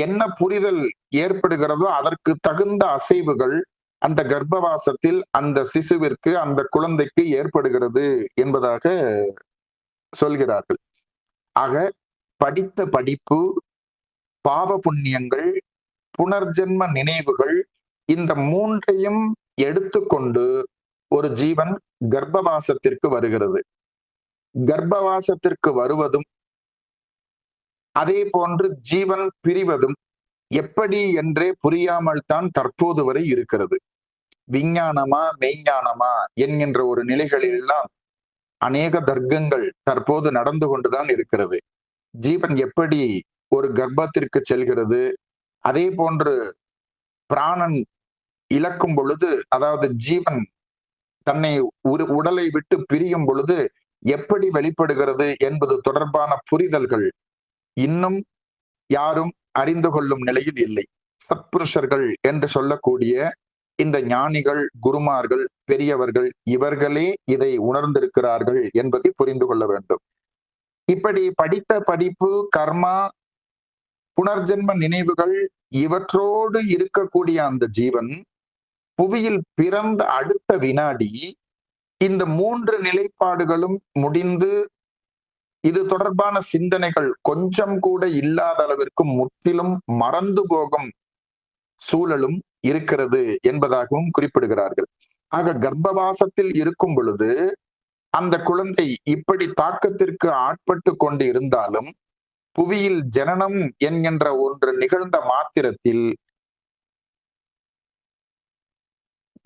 S1: என்ன புரிதல் ஏற்படுகிறதோ அதற்கு தகுந்த அசைவுகள் அந்த கர்ப்பவாசத்தில் அந்த சிசுவிற்கு, அந்த குழந்தைக்கு ஏற்படுகிறது என்பதாக சொல்கிறார்கள். ஆக படித்த படிப்பு, பாவ புண்ணியங்கள், புனர்ஜென்ம நினைவுகள், இந்த மூன்றையும் எடுத்துக்கொண்டு ஒரு ஜீவன் கர்ப்பவாசத்திற்கு வருகிறது. கர்ப்பவாசத்திற்கு வருவதும் அதே போன்று ஜீவன் பிரிவதும் எப்படி என்றே புரியாமல் தான் தற்போது வரை இருக்கிறது. விஞ்ஞானமா மெய்ஞானமா என்கின்ற ஒரு நிலைகளில் எல்லாம் அநேக தர்க்கங்கள் தற்போது நடந்து கொண்டுதான் இருக்கிறது. ஜீவன் எப்படி ஒரு கர்ப்பத்திற்கு செல்கிறது, அதே போன்று பிராணன் இழக்கும் பொழுது, அதாவது ஜீவன் தன்னை உடலை விட்டு பிரியும் பொழுது எப்படி வெளிப்படுகிறது என்பது தொடர்பான புரிதல்கள் இன்னும் யாரும் அறிந்து கொள்ளும் நிலையில் இல்லை. சத்புருஷர்கள் என்று சொல்லக்கூடிய இந்த ஞானிகள், குருமார்கள், பெரியவர்கள் இவர்களே இதை உணர்ந்திருக்கிறார்கள் என்பதை புரிந்து கொள்ள வேண்டும். இப்படி படித்த படிப்பு, கர்மா, புனர்ஜென்ம நினைவுகள் இவற்றோடு இருக்கக்கூடிய அந்த ஜீவன் புவியில் பிறந்த அடுத்த வினாடி இந்த மூன்று நிலைப்பாடுகளும் முடிந்து இது தொடர்பான சிந்தனைகள் கொஞ்சம் கூட இல்லாத அளவிற்கு முற்றிலும் மறந்து போகும் சூழலும் இருக்கிறது என்பதாகவும் குறிப்பிடுகிறார்கள். ஆக கர்ப்பவாசத்தில் இருக்கும் பொழுது அந்த குழந்தை இப்படி தாக்கத்திற்கு ஆட்பட்டு கொண்டு இருந்தாலும் புவியில் ஜனனம் என்கின்ற ஒன்று நிகழ்ந்த மாத்திரத்தில்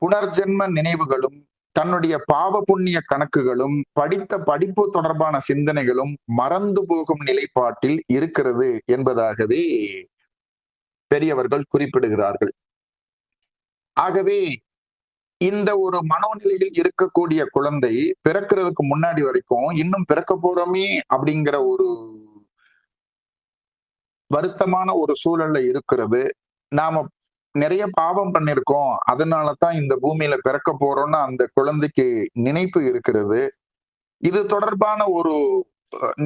S1: புனர்ஜென்ம நினைவுகளும், தன்னுடைய பாவ புண்ணிய கணக்குகளும், படித்த படிப்பு தொடர்பான சிந்தனைகளும் மறந்து போகும் நிலைப்பாட்டில் இருக்கிறது என்பதாகவே பெரியவர்கள் குறிப்பிடுகிறார்கள். ஆகவே இந்த ஒரு மனோநிலையில் இருக்கக்கூடிய குழந்தை பிறக்கிறதுக்கு முன்னாடி வரைக்கும் இன்னும் பிறக்க போறோமே அப்படிங்கிற ஒரு வருத்தமான ஒரு சூழல்ல இருக்கிறது. நாம நிறைய பாவம் பண்ணிருக்கோம், அதனாலதான் இந்த பூமியில பிறக்க போறோம்னு அந்த குழந்தைக்கு நினைப்பு இருக்கிறது. இது தொடர்பான ஒரு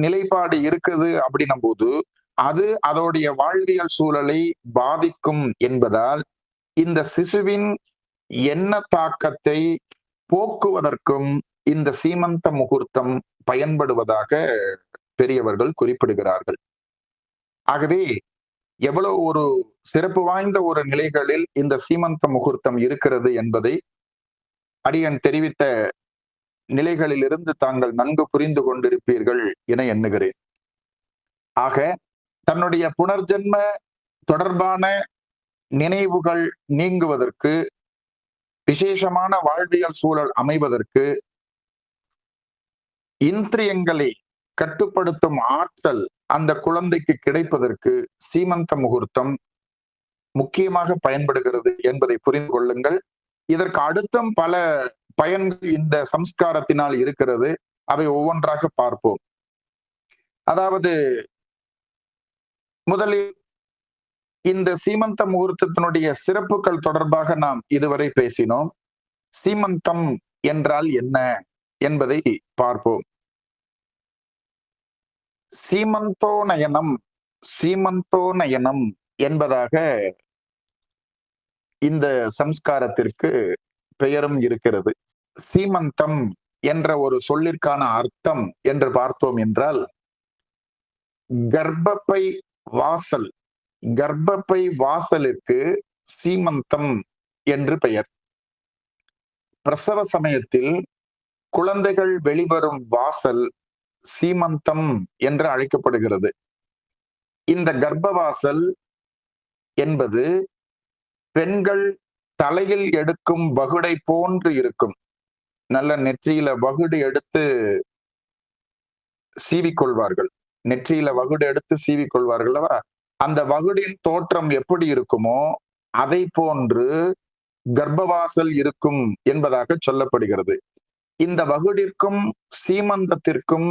S1: நிலைப்பாடு இருக்குது அப்படின்னும் போது அது அதோடைய வாழ்வியல் சூழலை பாதிக்கும் என்பதால் இந்த சிசுவின் எண்ண தாக்கத்தை போக்குவதற்கும் இந்த சீமந்த முகூர்த்தம் பயன்படுவதாக பெரியவர்கள் குறிப்பிடுகிறார்கள். ஆகவே எவ்வளவு ஒரு சிறப்பு வாய்ந்த ஒரு நிலைகளில் இந்த சீமந்த முகூர்த்தம் இருக்கிறது என்பதை அடியன் தெரிவித்த நிலைகளிலிருந்து தாங்கள் நன்கு புரிந்து கொண்டிருப்பீர்கள் என எண்ணுகிறேன். ஆக தன்னுடைய புனர்ஜென்ம தொடர்பான நினைவுகள் நீங்குவதற்கு, விசேஷமான வாழ்வியல் சூழல் அமைவதற்கு, இந்திரியங்களை கட்டுப்படுத்தும் ஆற்றல் அந்த குழந்தைக்கு கிடைப்பதற்கு சீமந்த முகூர்த்தம் முக்கியமாக பயன்படுகிறது என்பதை புரிந்து கொள்ளுங்கள். இதற்கு அடுத்தும் பல பயன்கள் இந்த சம்ஸ்காரத்தினால் இருக்கிறது. அவை ஒவ்வொன்றாக பார்ப்போம். அதாவது முதலில் இந்த சீமந்த முகூர்த்தத்தினுடைய சிறப்புகள் தொடர்பாக நாம் இதுவரை பேசினோம். சீமந்தம் என்றால் என்ன என்பதை பார்ப்போம். சீமந்தோநயனம் என்பதாக இந்த சம்ஸ்காரத்திற்கு பெயரும் இருக்கிறது. சீமந்தம் என்ற ஒரு சொல்லிற்கான அர்த்தம் என்று பார்த்தோம் என்றால், கர்ப்பப்பை வாசல், கர்ப்பப்பை வாசலுக்கு சீமந்தம் என்று பெயர். பிரசவ சமயத்தில் குழந்தைகள் வெளிவரும் வாசல் சீமந்தம் என்று அழைக்கப்படுகிறது. இந்த கர்ப்பவாசல் என்பது பெண்கள் தலையில் எடுக்கும் வகுடை போன்று இருக்கும். நல்ல நெற்றியில வகுடு எடுத்து சீவிக்கொள்வார்கள். நெற்றியில வகுடு எடுத்து சீவிக்கொள்வார்கள். அந்த வகுடின் தோற்றம் எப்படி இருக்குமோ அதை போன்று கர்ப்பவாசல் இருக்கும் என்பதாக சொல்லப்படுகிறது. இந்த வகுடிற்கும் சீமந்தத்திற்கும்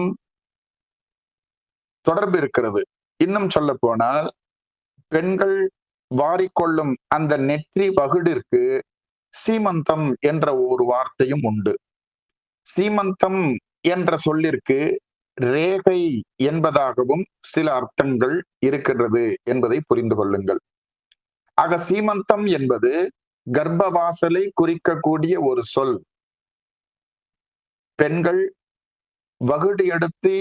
S1: தொடர்பு இருக்கிறது. இன்னும் சொல்ல போனால், பெண்கள் வாரிக்கொள்ளும் அந்த நெற்றி வகுடிற்கு சீமந்தம் என்ற ஒரு வார்த்தையும் உண்டு. சீமந்தம் என்ற சொல்லிற்கு ரேகை என்பதாகவும் சில அர்த்தங்கள் இருக்கின்றது என்பதை புரிந்து கொள்ளுங்கள். ஆக சீமந்தம் என்பது கர்ப்பவாசலை குறிக்கக்கூடிய ஒரு சொல். பெண்கள் வகுடு எடுத்து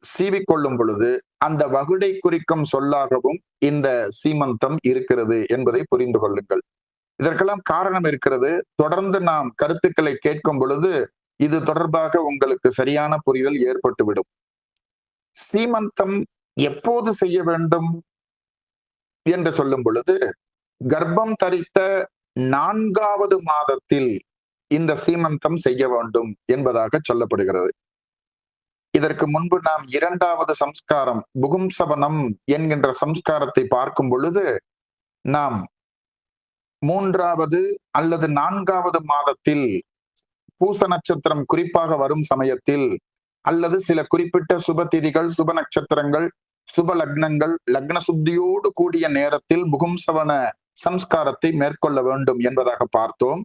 S1: சீவிக்கொள்ளும் பொழுது அந்த வகுடை குறிக்கும் சொல்லாகவும் இந்த சீமந்தம் இருக்கிறது என்பதை புரிந்து கொள்ளுங்கள். இதற்கெல்லாம் காரணம் இருக்கிறது. தொடர்ந்து நாம் கருத்துக்களை கேட்கும் பொழுது இது தொடர்பாக உங்களுக்கு சரியான புரிதல் ஏற்பட்டுவிடும். சீமந்தம் எப்போது செய்ய வேண்டும் என்று சொல்லும் பொழுது, கர்ப்பம் தரித்த 4வது மாதத்தில் இந்த சீமந்தம் செய்ய வேண்டும் என்பதாக சொல்லப்படுகிறது. இதற்கு முன்பு நாம் 2வது சம்ஸ்காரம் புகும்சவனம் என்கின்ற சம்ஸ்காரத்தை பார்க்கும் பொழுது, நாம் 3வது அல்லது 4வது மாதத்தில் பூச நட்சத்திரம் குறிப்பாக வரும் சமயத்தில், அல்லது சில குறிப்பிட்ட சுப திதிகள், சுப நட்சத்திரங்கள், சுப லக்னங்கள், லக்ன சுத்தியோடு கூடிய நேரத்தில் புகும்சவன சம்ஸ்காரத்தை மேற்கொள்ள வேண்டும் என்பதாக பார்த்தோம்.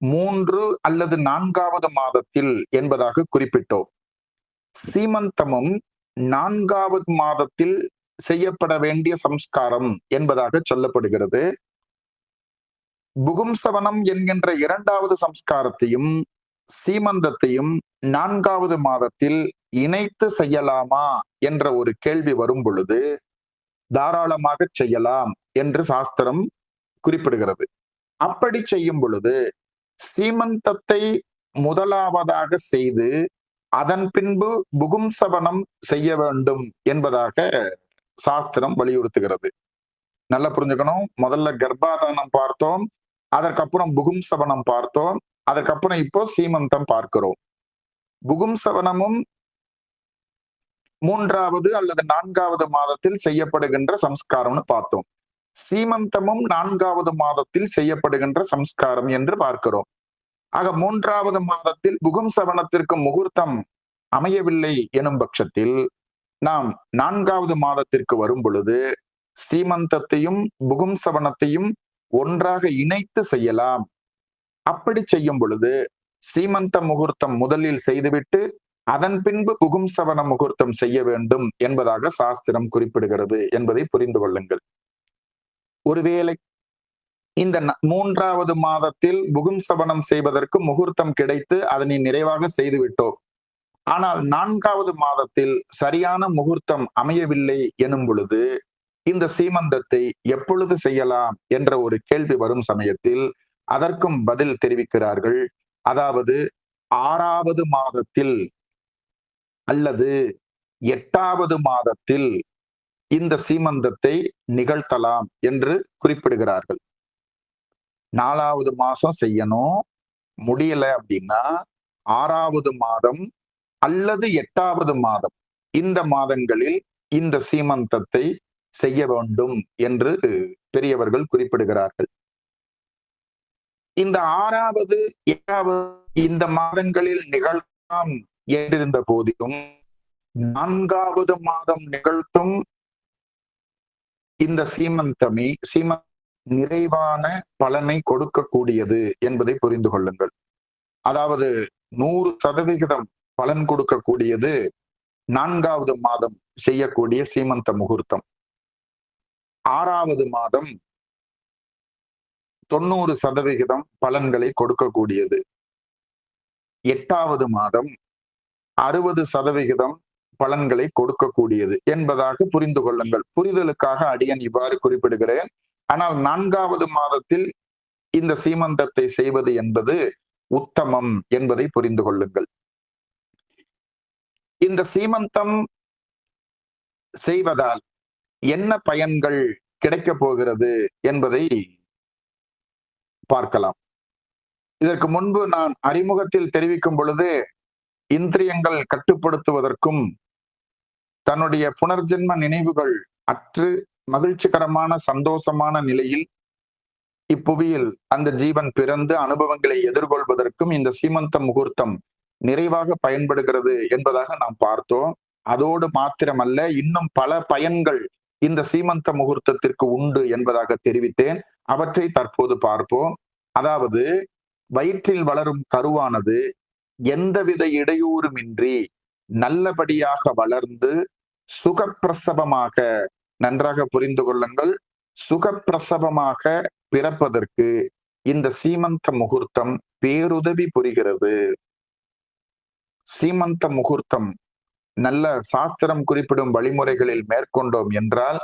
S1: 3 அல்லது 4வது மாதத்தில் என்பதாக குறிப்பிட்டோம். சீமந்தமும் 4வது மாதத்தில் செய்யப்பட வேண்டிய சம்ஸ்காரம் என்பதாக சொல்லப்படுகிறது. புகும்சவனம் என்கின்ற 2வது சம்ஸ்காரத்தையும் சீமந்தத்தையும் 4வது மாதத்தில் இணைத்து செய்யலாமா என்ற ஒரு கேள்வி வரும் பொழுது, தாராளமாக செய்யலாம் என்று சாஸ்திரம் குறிப்பிடுகிறது. அப்படி செய்யும் பொழுது சீமந்தத்தை முதலாவதாக செய்து அதன் பின்பு புகும்சவனம் செய்ய வேண்டும் என்பதாக சாஸ்திரம் வலியுறுத்துகிறது. நல்லா புரிஞ்சுக்கணும். முதல்ல கர்ப்பாதானம் பார்த்தோம், அதற்கப்புறம் புகும்சவனம் பார்த்தோம், அதற்கப்புறம் இப்போ சீமந்தம் பார்க்கிறோம். புகும்சவனமும் 3வது அல்லது 4வது மாதத்தில் செய்யப்படுகின்ற சம்ஸ்காரம்னு பார்த்தோம். சீமந்தமும் 4வது மாதத்தில் செய்யப்படுகின்ற சம்ஸ்காரம் என்று பார்க்கிறோம். ஆக 3வது மாதத்தில் புகும்சவனத்திற்கு முகூர்த்தம் அமையவில்லை எனும் பட்சத்தில் நாம் 4வது மாதத்திற்கு வரும் பொழுது சீமந்தத்தையும் புகும்சவனத்தையும் ஒன்றாக இணைத்து செய்யலாம். அப்படி செய்யும் பொழுது சீமந்த முகூர்த்தம் முதலில் செய்துவிட்டு அதன் பின்பு புகும்சவன முகூர்த்தம் செய்ய வேண்டும் என்பதாக சாஸ்திரம் குறிப்பிடுகிறது என்பதை புரிந்து கொள்ளுங்கள். ஒருவேளை இந்த 3வது மாதத்தில் புகும்சவனம் செய்வதற்கு முகூர்த்தம் கிடைத்து அதனை நிறைவாக செய்துவிட்டோம். ஆனால் 4வது மாதத்தில் சரியான முகூர்த்தம் அமையவில்லை எனும் பொழுது இந்த சீமந்தத்தை எப்பொழுது செய்யலாம் என்ற ஒரு கேள்வி வரும் சமயத்தில் அதற்கும் பதில் தெரிவிக்கிறார்கள். அதாவது 6வது மாதத்தில் அல்லது 8வது மாதத்தில் இந்த சீமந்தத்தை நிகழ்த்தலாம் என்று குறிப்பிடுகிறார்கள். 4வது மாசம் செய்யணும், முடியல அப்படின்னா 6வது மாதம் அல்லது 8வது மாதம், இந்த மாதங்களில் இந்த சீமந்தத்தை செய்ய வேண்டும் என்று பெரியவர்கள் குறிப்பிடுகிறார்கள். இந்த 6வது 8வது இந்த மாதங்களில் நிகழ்த்தலாம் என்றிருந்த போதிலும் 4வது மாதம் நிகழ்த்தும் இந்த சீமந்தமே நிறைவான பலனை கொடுக்கக்கூடியது என்பதை புரிந்து கொள்ளுங்கள். அதாவது 100% பலன் கொடுக்கக்கூடியது 4வது மாதம் செய்யக்கூடிய சீமந்த முகூர்த்தம். 6வது மாதம் 90% பலன்களை கொடுக்கக்கூடியது. 8வது மாதம் 60% பலன்களை கொடுக்கக்கூடியது என்பதாக புரிந்து கொள்ளுங்கள். புரிதலுக்காக அடியன் இவ்வாறு குறிப்பிடுகிறேன். ஆனால் 4வது மாதத்தில் இந்த சீமந்தத்தை செய்வது என்பது உத்தமம் என்பதை புரிந்து கொள்ளுங்கள். இந்த சீமந்தம் செய்வதால் என்ன பயன்கள் கிடைக்கப் போகிறது என்பதை பார்க்கலாம். இதற்கு முன்பு நான் அறிமுகத்தில் தெரிவிக்கும் பொழுது இந்திரியங்கள் கட்டுப்படுத்துவதற்கும் தன்னுடைய புனர்ஜென்ம நினைவுகள் அற்று மகிழ்ச்சிகரமான சந்தோஷமான நிலையில் இப்புவியில் அந்த ஜீவன் பிறந்து அனுபவங்களை எதிர்கொள்வதற்கும் இந்த சீமந்த முகூர்த்தம் நிறைவாக பயன்படுகிறது என்பதாக நாம் பார்த்தோம். அதோடு மாத்திரமல்ல, இன்னும் பல பயன்கள் இந்த சீமந்த முகூர்த்தத்திற்கு உண்டு என்பதாக தெரிவித்தேன். அவற்றை தற்போது பார்ப்போம். அதாவது, வயிற்றில் வளரும் கருவானது எந்தவித இடையூறுமின்றி நல்லபடியாக வளர்ந்து சுகப்பிரசவமாக, நன்றாக புரிந்து கொள்ளுங்கள், சுகப்பிரசவமாக பிறப்பதற்கு இந்த சீமந்த முகூர்த்தம் பேருதவி புரிகிறது. சீமந்த முகூர்த்தம் நல்ல சாஸ்திரம் குறிப்பிடும் வழிமுறைகளில் மேற்கொண்டோம் என்றால்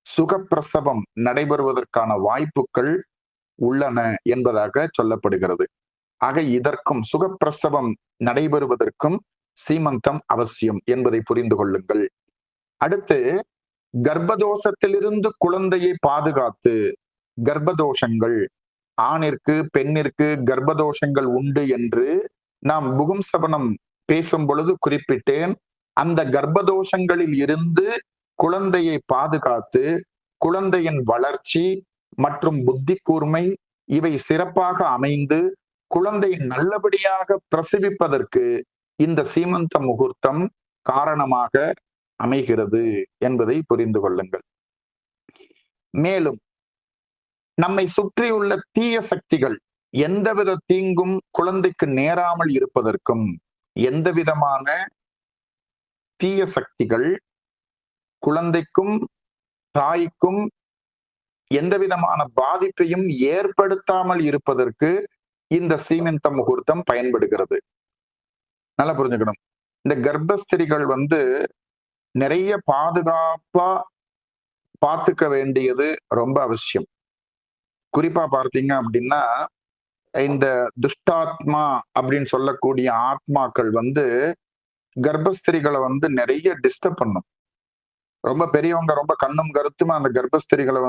S1: சுகப்பிரசவம் நடைபெறுவதற்கான வாய்ப்புகள் உள்ளன என்பதாக சொல்லப்படுகிறது. ஆக இதற்கும் சுகப்பிரசவம் நடைபெறுவதற்கும் சீமந்தம் அவசியம் என்பதை புரிந்து கொள்ளுங்கள். அடுத்து, கர்ப்பதோஷத்திலிருந்து குழந்தையை பாதுகாத்து, கர்ப்பதோஷங்கள், ஆணிற்கு பெண்ணிற்கு கர்ப்பதோஷங்கள் உண்டு என்று நாம் புகும்சபனம் பேசும் பொழுது குறிப்பிட்டேன். அந்த கர்ப்பதோஷங்களில் இருந்து குழந்தையை பாதுகாத்து குழந்தையின் வளர்ச்சி மற்றும் புத்தி கூர்மை இவை சிறப்பாக அமைந்து குழந்தை நல்லபடியாக பிரசவிப்பதற்கு இந்த சீமந்த முகூர்த்தம் காரணமாக அமைகிறது என்பதை புரிந்து கொள்ளுங்கள். மேலும் நம்மை சுற்றியுள்ள தீய சக்திகள் எந்தவித தீங்கும் குழந்தைக்கு நேராமல் இருப்பதற்கும், எந்த விதமான தீய சக்திகள் குழந்தைக்கும் தாய்க்கும் எந்த விதமான பாதிப்பையும் ஏற்படுத்தாமல் இருப்பதற்கு இந்த சீமந்த முகூர்த்தம் பயன்படுகிறது. நல்லா புரிஞ்சுக்கணும். இந்த கர்ப்பஸ்திரிகள் நிறைய பாதுகாப்பா பார்த்துக்க வேண்டியது ரொம்ப அவசியம். குறிப்பா பார்த்தீங்க அப்படின்னா, இந்த துஷ்டாத்மா அப்படின்னு சொல்லக்கூடிய ஆத்மாக்கள் கர்ப்பஸ்திரிகளை நிறைய டிஸ்டர்ப் பண்ணும். ரொம்ப பெரியவங்க ரொம்ப கண்ணும் கருத்துமா அந்த கர்ப்பஸ்திரிகளை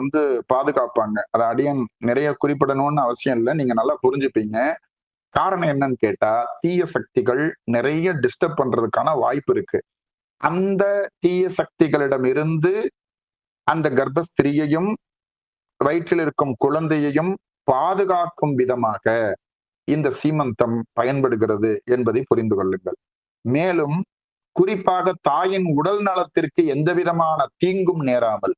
S1: பாதுகாப்பாங்க. அதை அடியன் நிறைய குறிப்பிடணும்னு அவசியம் இல்லை, நீங்க நல்லா புரிஞ்சுப்பீங்க. காரணம் என்னன்னு கேட்டா, தீய சக்திகள் நிறைய டிஸ்டர்ப் பண்றதுக்கான வாய்ப்பு இருக்கு. அந்த தீய சக்திகளிடம் இருந்து அந்த கர்ப்பஸ்திரியையும் வயிற்றில் இருக்கும் குழந்தையையும் பாதுகாக்கும் விதமாக இந்த சீமந்தம் பயன்படுகிறது என்பதை புரிந்து கொள்ளுங்கள். மேலும் குறிப்பாக தாயின் உடல் நலத்திற்கு எந்த விதமான தீங்கும் நேராமல்,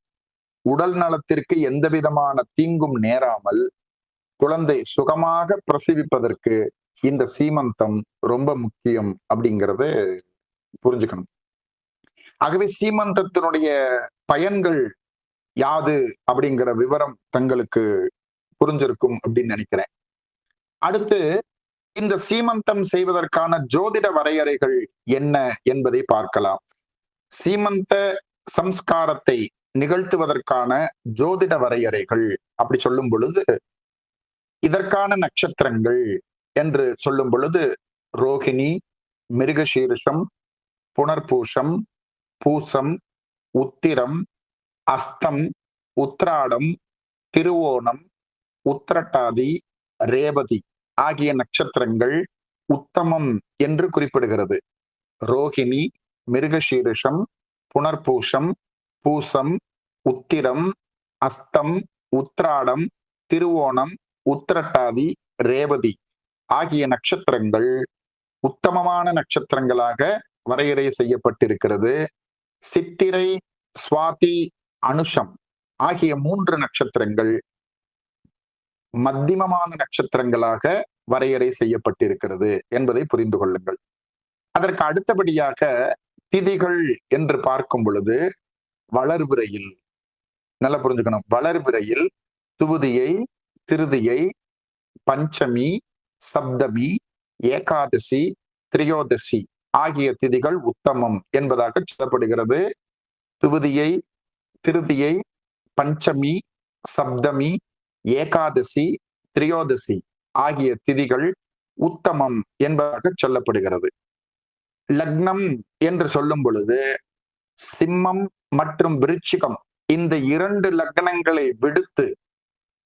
S1: உடல் நலத்திற்கு எந்த விதமான தீங்கும் நேராமல் குழந்தை சுகமாக பிரசவிப்பதற்கு இந்த சீமந்தம் ரொம்ப முக்கியம் அப்படிங்கிறது புரிஞ்சுக்கணும். ஆகவே சீமந்தத்தினுடைய பயன்கள் யாது அப்படிங்கிற விவரம் தங்களுக்கு புரிஞ்சிருக்கும் அப்படின்னு நினைக்கிறேன். அடுத்து, இந்த சீமந்தம் செய்வதற்கான ஜோதிட வரையறைகள் என்ன என்பதை பார்க்கலாம். சீமந்த சம்ஸ்காரத்தை நிகழ்த்துவதற்கான ஜோதிட வரையறைகள் அப்படி சொல்லும் பொழுது, இதற்கான நட்சத்திரங்கள் என்று சொல்லும் பொழுது ரோகிணி, மிருகசீரிஷம், புனர்பூஷம், பூசம், உத்திரம், அஸ்தம், உத்ராடம், திருவோணம், உத்திரட்டாதி, ரேவதி ஆகிய நட்சத்திரங்கள் உத்தமம் என்று குறிப்பிடுகிறது. ரோகிணி, மிருகசீரிஷம், புனர்பூஷம், பூசம், உத்திரம், அஸ்தம், உத்ராடம், திருவோணம், உத்திரட்டாதி, ரேவதி ஆகிய நட்சத்திரங்கள் உத்தமமான நட்சத்திரங்களாக வரையறை செய்யப்பட்டிருக்கிறது. சித்திரை, சுவாதி, அனுஷம் ஆகிய 3 நட்சத்திரங்கள் மத்தியமமான நட்சத்திரங்களாக வரையறை செய்யப்பட்டிருக்கிறது என்பதை புரிந்து கொள்ளுங்கள். அதற்கு அடுத்தபடியாக திதிகள் என்று பார்க்கும் பொழுது வளர்பிறையில், நல்லா புரிஞ்சுக்கணும், வளர்பிறையில் துவிதியை, திருதியை, பஞ்சமி, சப்தமி, ஏகாதசி, திரையோதசி ஆகிய திதிகள் உத்தமம் என்பதாக சொல்லப்படுகிறது. துவிதியை, திருதியை, பஞ்சமி, சப்தமி, ஏகாதசி, திரையோதசி ஆகிய திதிகள் உத்தமம் என்பதாக சொல்லப்படுகிறது. லக்னம் என்று சொல்லும் பொழுது சிம்மம் மற்றும் விருச்சிகம் இந்த 2 லக்னங்களை விடுத்து,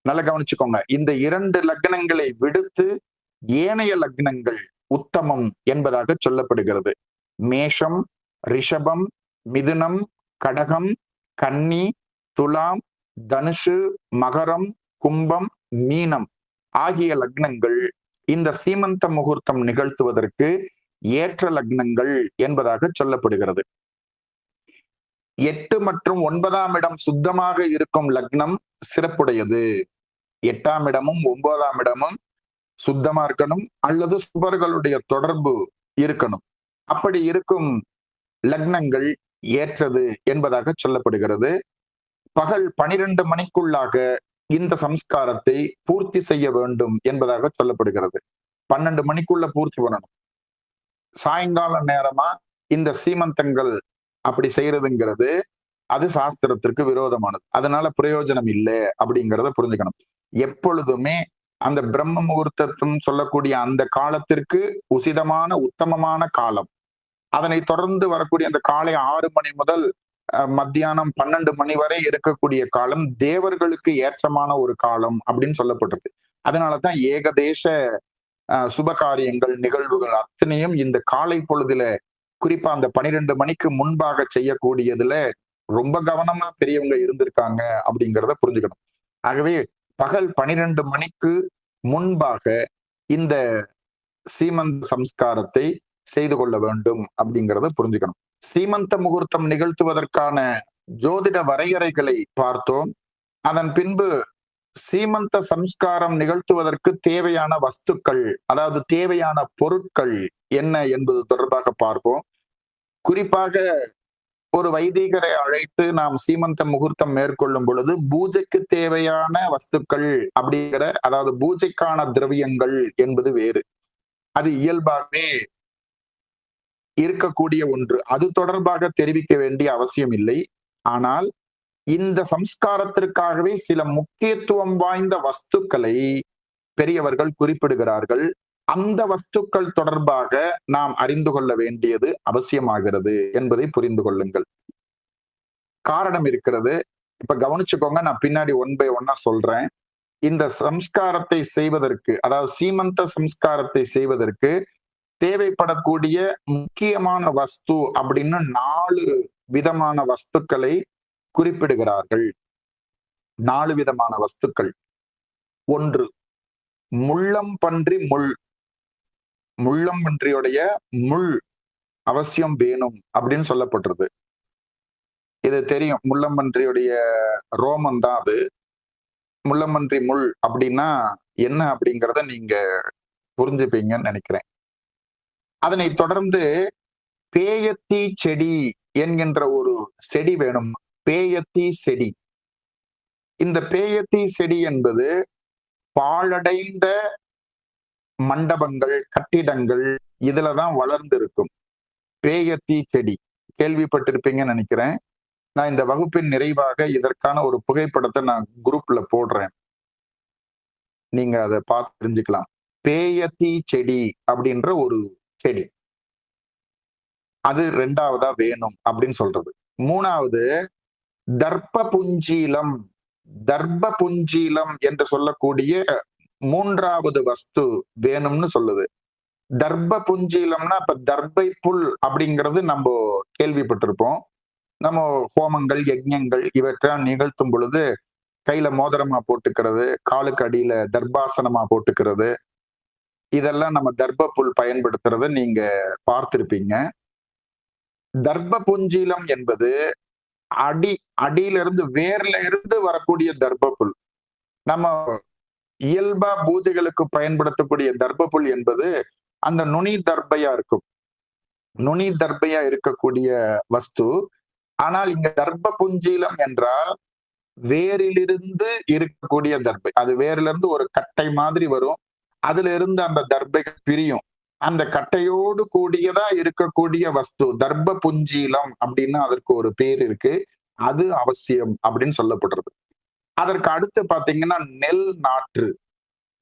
S1: நல்லா கவனிச்சுக்கோங்க, இந்த 2 லக்னங்களை விடுத்து ஏனைய லக்னங்கள் உத்தமம் என்பதாக சொல்லப்படுகிறது. மேஷம், ரிஷபம், மிதுனம், கடகம், கன்னி, துலாம், தனுஷு, மகரம், கும்பம், மீனம் ஆகிய லக்னங்கள் இந்த சீமந்த முகூர்த்தம் நிகழ்த்துவதற்கு ஏற்ற லக்னங்கள் என்பதாக சொல்லப்படுகிறது. 8 மற்றும் 9ஆம் இடம் சுத்தமாக இருக்கும் லக்னம் சிறப்புடையது. 8ஆம் இடமும் 9ஆம் இடமும் சுத்தமா இருக்கணும், அல்லது சுபர்களுடைய தொடர்பு இருக்கணும். அப்படி இருக்கும் லக்னங்கள் ஏற்றது என்பதாக சொல்லப்படுகிறது. பகல் 12 மணிக்குள்ளாக இந்த சம்ஸ்காரத்தை பூர்த்தி செய்ய வேண்டும் என்பதாக சொல்லப்படுகிறது. 12 மணிக்குள்ள பூர்த்தி பண்ணணும். சாயங்கால நேரமா இந்த சீமந்தங்கள் அப்படி செய்யறதுங்கிறது அது சாஸ்திரத்திற்கு விரோதமானது. அதனால பிரயோஜனம் இல்லை அப்படிங்கிறத புரிஞ்சுக்கணும். எப்பொழுதுமே அந்த பிரம்ம முகூர்த்தம் சொல்லக்கூடிய அந்த காலத்திற்கு உசிதமான உத்தமமான காலம், அதனை தொடர்ந்து வரக்கூடிய அந்த காலை 6 மணி முதல் மத்தியானம் 12 மணி வரை இருக்கக்கூடிய காலம் தேவர்களுக்கு ஏற்றமான ஒரு காலம் அப்படின்னு சொல்லப்பட்டிருக்கு. அதனாலதான் ஏகதேச சுபகாரியங்கள் நிகழ்வுகள் அத்தனையும் இந்த காலை பொழுதுல, குறிப்பா அந்த 12 மணிக்கு முன்பாக செய்யக்கூடியதுல ரொம்ப கவனமா பெரியவங்க இருந்திருக்காங்க அப்படிங்கிறத புரிஞ்சுக்கணும். ஆகவே பகல் 12 மணிக்கு முன்பாக இந்த சீமந்த சம்ஸ்காரத்தை செய்து கொள்ள வேண்டும் அப்படிங்கிறத புரிஞ்சுக்கணும். சீமந்த முகூர்த்தம் நிகழ்த்துவதற்கான ஜோதிட வரையறைகளை பார்த்தோம். அதன் பின்பு சீமந்த சம்ஸ்காரம் நிகழ்த்துவதற்கு தேவையான வஸ்துக்கள், அதாவது தேவையான பொருட்கள் என்ன என்பது தொடர்பாக பார்ப்போம். குறிப்பாக ஒரு வைதிகரை அழைத்து நாம் சீமந்த முகூர்த்தம் மேற்கொள்ளும் பொழுது பூஜைக்கு தேவையான வஸ்துக்கள் அப்படிங்கிற, அதாவது பூஜைக்கான திரவியங்கள் என்பது வேறு. அது இயல்பாகவே இருக்கக்கூடிய ஒன்று. அது தொடர்பாக தெரிவிக்க வேண்டிய அவசியம் இல்லை. ஆனால் இந்த சம்ஸ்காரத்திற்காகவே சில முக்கியத்துவம் வாய்ந்த வஸ்துக்களை பெரியவர்கள் குறிப்பிடுகிறார்கள். அந்த வஸ்துக்கள் தொடர்பாக நாம் அறிந்து கொள்ள வேண்டியது அவசியமாகிறது என்பதை புரிந்து கொள்ளுங்கள். காரணம் இருக்கிறது. இப்ப கவனிச்சுக்கோங்க, நான் பின்னாடி 1 by 1 சொல்றேன். இந்த சம்ஸ்காரத்தை செய்வதற்கு, அதாவது சீமந்த சம்ஸ்காரத்தை செய்வதற்கு தேவைப்படக்கூடிய முக்கியமான வஸ்து அப்படின்னு 4 விதமான வஸ்துக்களை குறிப்பிடுகிறார்கள். 4 விதமான வஸ்துக்கள். 1, முள்ளம்பன்றி முள். முள்ளம்பன்றியுடைய முள் அவசியம் வேணும் அப்படின்னு சொல்லப்பட்டிருக்கு. இது தெரியும், முள்ளம்பன்றியுடைய ரோமம் தான் அது. முள்ளம்பன்றி முள் அப்படின்னா என்ன அப்படிங்கிறத நீங்க புரிஞ்சுப்பீங்கன்னு நினைக்கிறேன். அதனை தொடர்ந்து பேயத்தி செடி என்கின்ற ஒரு செடி வேணும். பேயத்தி செடி. இந்த பேயத்தி செடி என்பது பாழடைந்த மண்டபங்கள், கட்டிடங்கள் இதுலதான் வளர்ந்து இருக்கும். பேயத்தி செடி கேள்விப்பட்டிருப்பீங்கன்னு நினைக்கிறேன். நான் இந்த வகுப்பின் நிறைவாக இதற்கான ஒரு புகைப்படத்தை நான் குரூப்ல போடுறேன், நீங்க அதை பார்த்து தெரிஞ்சுக்கலாம். பேயத்தி செடி அப்படின்ற ஒரு செடி, அது 2வதா வேணும் அப்படின்னு சொல்றது. 3வது தர்ப்ப புஞ்சீலம். தர்ப்ப புஞ்சீலம் என்று சொல்லக்கூடிய 3வது வஸ்து வேணும்னு சொல்லுது. தர்ப்ப புஞ்சீலம்னா இப்ப தர்பை புல் அப்படிங்கிறது நம்ம கேள்விப்பட்டிருப்போம். நம்ம ஹோமங்கள், யஜ்ஞங்கள் இவற்றை நிகழ்த்தும் பொழுது கையில மோதிரமா போட்டுக்கிறது, காலுக்கு அடியில தர்பாசனமா போட்டுக்கிறது, இதெல்லாம் நம்ம தர்ப்ப புல் பயன்படுத்துறத நீங்க பார்த்திருப்பீங்க. தர்ப்ப புஞ்சீலம் என்பது அடியிலிருந்து, வேர்ல இருந்து வரக்கூடிய தர்ப்ப புல். நம்ம இயல்பா பூஜைகளுக்கு பயன்படுத்தக்கூடிய தர்ப்ப புல் என்பது அந்த நுனி தர்பையா இருக்கும். நுனி தர்பையா இருக்கக்கூடிய வஸ்து. ஆனால் இங்க தர்ப்ப புஞ்சீலம் என்றால் வேரிலிருந்து இருக்கக்கூடிய தர்பை. அது வேரிலிருந்து ஒரு கட்டை மாதிரி வரும், அதுல இருந்து அந்த தர்பைகள் பிரியும். அந்த கட்டையோடு கூடியதா இருக்கக்கூடிய வஸ்து தர்ப்ப புஞ்சீலம் அப்படின்னு அதற்கு ஒரு பேர் இருக்கு. அது அவசியம் அப்படின்னு சொல்லப்படுறது. அதற்கு அடுத்து பாத்தீங்கன்னா நெல் நாற்று,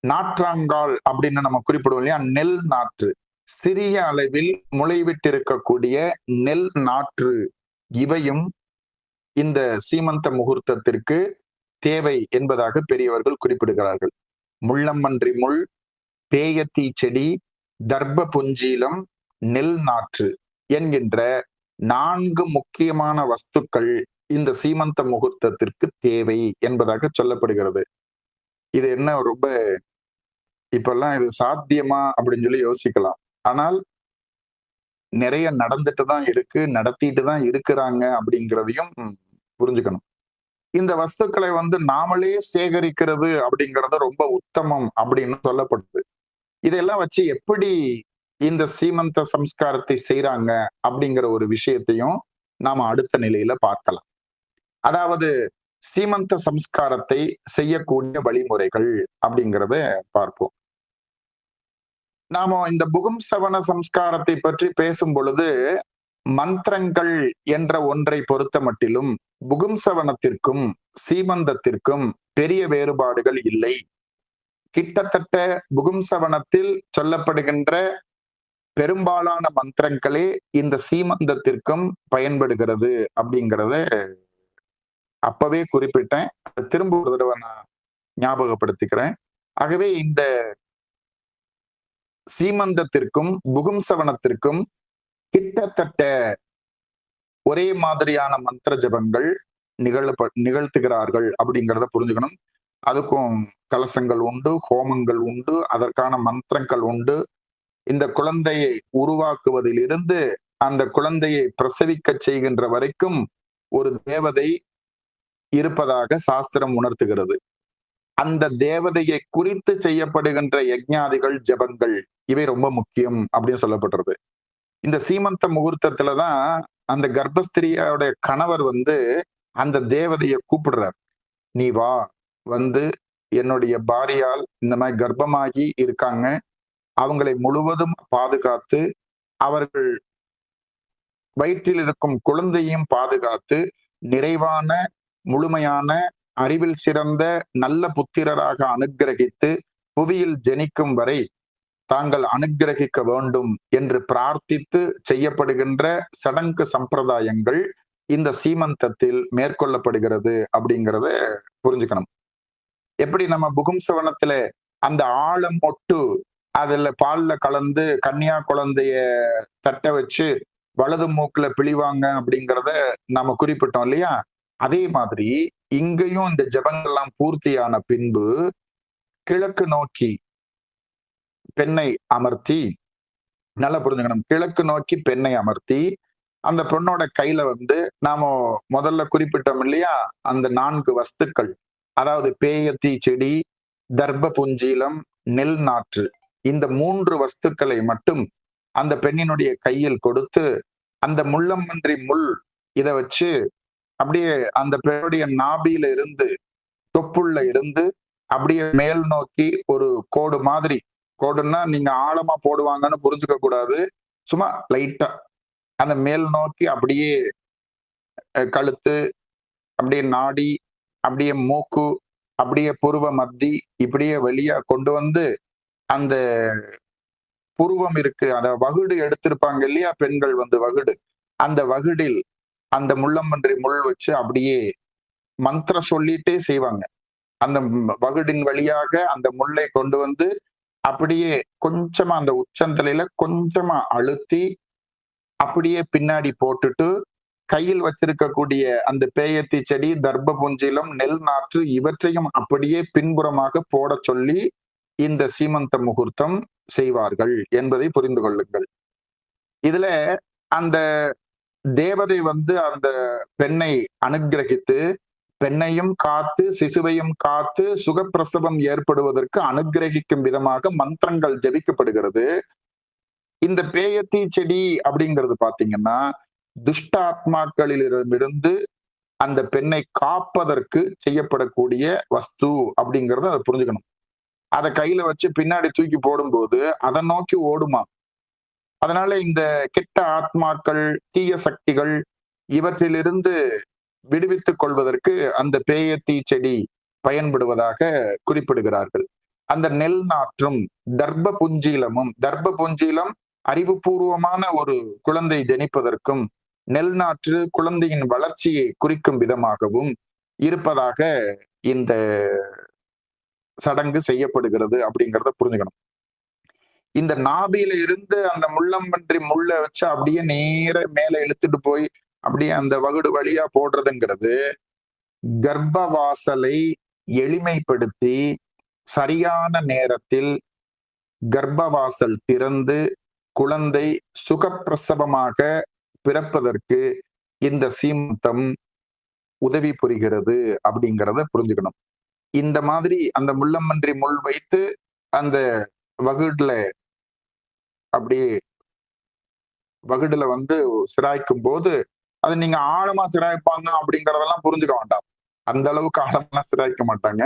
S1: நாற்றாங்கால் அப்படின்னு நம்ம குறிப்பிடுவோம் இல்லையா? நெல் நாற்று, சிறிய அளவில் முளைவிட்டிருக்கக்கூடிய நெல் நாற்று, இவையும் இந்த சீமந்த முகூர்த்தத்திற்கு தேவை என்பதாக பெரியவர்கள் குறிப்பிடுகிறார்கள். முள்ளம்பன்றி முள், பேயத்தீ செடி, தர்ப்ப புஞ்சீலம், நெல் நாற்று என்கின்ற 4 முக்கியமான வஸ்துக்கள் இந்த சீமந்த முகூர்த்தத்திற்கு தேவை என்பதாக சொல்லப்படுகிறது. இது என்ன ரொம்ப இப்பெல்லாம் இது சாத்தியமா அப்படின்னு சொல்லி யோசிக்கலாம். ஆனால் நிறைய நடந்துட்டு தான் இருக்கு, நடத்திட்டு தான் இருக்கிறாங்க அப்படிங்கிறதையும் புரிஞ்சுக்கணும். இந்த வஸ்துக்களை நாமளே சேகரிக்கிறது அப்படிங்கிறது ரொம்ப உத்தமம் அப்படின்னு சொல்லப்படுது. இதெல்லாம் வச்சு எப்படி இந்த சீமந்த சம்ஸ்காரத்தை செய்யறாங்க அப்படிங்கிற ஒரு விஷயத்தையும் நாம அடுத்த நிலையில பார்க்கலாம். அதாவது சீமந்த சம்ஸ்காரத்தை செய்யக்கூடிய வழிமுறைகள் அப்படிங்கிறத பார்ப்போம். நாம இந்த புகும்சவன சம்ஸ்காரத்தை பற்றி பேசும் பொழுது மந்திரங்கள் என்ற ஒன்றை பொறுத்த மட்டிலும் புகும்சவனத்திற்கும் சீமந்தத்திற்கும் பெரிய வேறுபாடுகள் இல்லை. கிட்டத்தட்ட புகும்சவனத்தில் சொல்லப்படுகின்ற பெரும்பாலான மந்திரங்களே இந்த சீமந்தத்திற்கும் பயன்படுகிறது அப்படிங்கிறத அப்பவே குறிப்பிட்டேன். திரும்ப ஒரு தடவை நான் ஞாபகப்படுத்திக்கிறேன். ஆகவே இந்த சீமந்தத்திற்கும் புகும்சவனத்திற்கும் கிட்டத்தட்ட ஒரே மாதிரியான மந்திர ஜபங்கள் நிகழ்த்துகிறார்கள் அப்படிங்கிறத புரிஞ்சுக்கணும். அதுக்கும் கலசங்கள் உண்டு, ஹோமங்கள் உண்டு, அதற்கான மந்திரங்கள் உண்டு. இந்த குழந்தையை உருவாக்குவதிலிருந்து அந்த குழந்தையை பிரசவிக்க செய்கின்ற வரைக்கும் ஒரு தேவதை இருப்பதாக சாஸ்திரம் உணர்த்துகிறது. அந்த தேவதையை குறித்து செய்யப்படுகின்ற யஜ்ஞாதிகள், ஜபங்கள் இவை ரொம்ப முக்கியம் அப்படின்னு சொல்லப்படுறது. இந்த சீமந்த முகூர்த்தத்துலதான் அந்த கர்ப்பஸ்திரியோட கணவர் அந்த தேவதையை கூப்பிடுறார். நீ வா, என்னுடைய பாரியால் இந்த மாதிரி கர்ப்பமாகி இருக்காங்க, அவங்களை முழுவதும் பாதுகாத்து அவர்கள் வயிற்றில் இருக்கும் குழந்தையும் பாதுகாத்து நிறைவான முழுமையான அறிவில் சிறந்த நல்ல புத்திரராக அனுக்கிரகித்து புவியில் ஜனிக்கும் வரை தாங்கள் அனுக்கிரகிக்க வேண்டும் என்று பிரார்த்தித்து செய்யப்படுகின்ற சடங்கு சம்பிரதாயங்கள் இந்த சீமந்தத்தில் மேற்கொள்ளப்படுகிறது அப்படிங்கிறத புரிஞ்சுக்கணும். எப்படி நம்ம புகும்சவனத்துல அந்த ஆழம் மொட்டு அதுல பால்ல கலந்து கன்னியா குழந்தைய தட்ட வச்சு வலது மூக்குல பிழிவாங்க அப்படிங்கிறத நாம குறிப்பிட்டோம் இல்லையா? அதே மாதிரி இங்கேயும் இந்த ஜபங்கள்லாம் பூர்த்தியான பின்பு கிழக்கு நோக்கி பெண்ணை அமர்த்தி, நல்லா புரிஞ்சுக்கணும், கிழக்கு நோக்கி பெண்ணை அமர்த்தி அந்த பெண்ணோட கையில நாம முதல்ல குறிப்பிட்டோம் இல்லையா? அந்த 4 வஸ்துக்கள், அதாவது பேயத்தீ செடி, தர்ப்ப புஞ்சீலம், நெல் நாற்று, இந்த 3 வஸ்துக்களை மட்டும் அந்த பெண்ணினுடைய கையில் கொடுத்து அந்த முள்ளம்பன்றி முள் இதை வச்சு அப்படியே அந்த பெண்ணுடைய நாபியில இருந்து தொப்புள்ள இருந்து அப்படியே மேல் நோக்கி ஒரு கோடு மாதிரி, கோடுன்னா நீங்க ஆழமா போடுவாங்கன்னு புரிஞ்சுக்க கூடாது, சும்மா லைட்டா அந்த மேல் நோக்கி அப்படியே கழுத்து, அப்படியே நாடி, அப்படியே மூக்கு, அப்படியே புருவ மத்தி இப்படியே வெளியா கொண்டு அந்த புருவம் இருக்கு, அத வகுடு எடுத்திருப்பாங்க இல்லையா பெண்கள் வகுடு, அந்த வகுடில் அந்த முள்ளம்பன்றி முள் வச்சு அப்படியே மந்திரம் சொல்லிட்டே செய்வாங்க. அந்த வகுடின் வழியாக அந்த முள்ளை கொண்டு அப்படியே கொஞ்சமா அந்த உச்சந்தலையில கொஞ்சமா அழுத்தி அப்படியே பின்னாடி போட்டுட்டு கையில் வச்சிருக்கக்கூடிய அந்த பேயத்தீ செடி, தர்ப்ப புஞ்சீலம், நெல் நாற்று இவற்றையும் அப்படியே பின்புறமாக போட சொல்லி இந்த சீமந்த முகூர்த்தம் செய்வார்கள் என்பதை புரிந்து கொள்ளுங்கள். இதுல அந்த தேவதை அந்த பெண்ணை அனுக்கிரகித்து பெண்ணையும் காத்து சிசுவையும் காத்து சுகப்பிரசவம் ஏற்படுவதற்கு அனுக்கிரகிக்கும் விதமாக மந்திரங்கள் ஜபிக்கப்படுகிறது. இந்த பேயத்தீ செடி அப்படிங்கிறது பாத்தீங்கன்னா துஷ்டாத்மாக்களிலிருந்து அந்த பெண்ணை காப்பதற்கு செய்யப்படக்கூடிய வஸ்து அப்படிங்கறத அதை புரிஞ்சுக்கணும். அதை கையில வச்சு பின்னாடி தூக்கி போடும்போது அதை நோக்கி ஓடுமா, அதனால இந்த கெட்ட ஆத்மாக்கள், தீய சக்திகள் இவற்றிலிருந்து விடுவித்துக் கொள்வதற்கு அந்த பேயத்தீ செடி பயன்படுவதாக குறிப்பிடுகிறார்கள். அந்த நெல் நாற்றும் தர்ப்ப புஞ்சீலமும், தர்ப்ப புஞ்சீலம் அறிவுபூர்வமான ஒரு குழந்தை ஜனிப்பதற்கும், நெல் நாற்று குழந்தையின் வளர்ச்சியை குறிக்கும் விதமாகவும் இருப்பதாக இந்த சடங்கு செய்யப்படுகிறது அப்படிங்கிறத புரிஞ்சுக்கணும். இந்த நாபியில இருந்து அந்த முள்ளம்பன்றி முள்ள வச்சு அப்படியே நேர மேல இழுத்துட்டு போய் அப்படியே அந்த வகுடு வழியா போடுறதுங்கிறது கர்ப்பவாசலை எளிமைப்படுத்தி சரியான நேரத்தில் கர்ப்பவாசல் திறந்து குழந்தை சுகப்பிரசவமாக பிறப்பதற்கு இந்த சீமந்தம் உதவி புரிகிறது அப்படிங்கிறத புரிஞ்சுக்கணும். இந்த மாதிரி அந்த முள்ளம்பன்றி முள் வைத்து அந்த வகுடுல அப்படியே வகுடுல சிராய்க்கும் போது அது நீங்க ஆழமா சிராய்ப்பாங்க அப்படிங்கறதெல்லாம் புரிஞ்சுக்க வேண்டாம். அந்த அளவுக்கு ஆழமா சிராய்க்க மாட்டாங்க.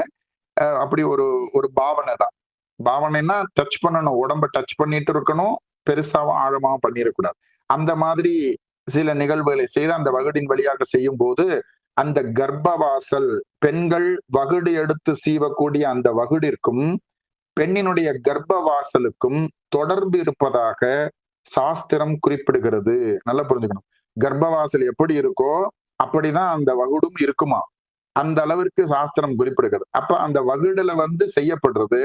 S1: அப்படி ஒரு ஒரு பாவனை தான். பாவனைன்னா டச் பண்ணணும், உடம்ப டச் பண்ணிட்டு இருக்கணும், பெருசாவும் ஆழமாவும் பண்ணிடக்கூடாது. அந்த மாதிரி சில நிகழ்வுகளை செய்து அந்த வகுடின் வழியாக செய்யும் போது அந்த கர்ப்பவாசல், பெண்கள் வகுடு எடுத்து சீவக்கூடிய அந்த வகுடிற்கும் பெண்ணினுடைய கர்ப்பவாசலுக்கும் தொடர்பு இருப்பதாக சாஸ்திரம் குறிப்பிடுகிறது. நல்லா புரிஞ்சுக்கணும். கர்ப்பவாசல் எப்படி இருக்கோ அப்படிதான் அந்த வகுடும் இருக்குமா, அந்த அளவிற்கு சாஸ்திரம் குறிப்பிடுகிறது. அப்ப அந்த வகுடுல செய்யப்படுறது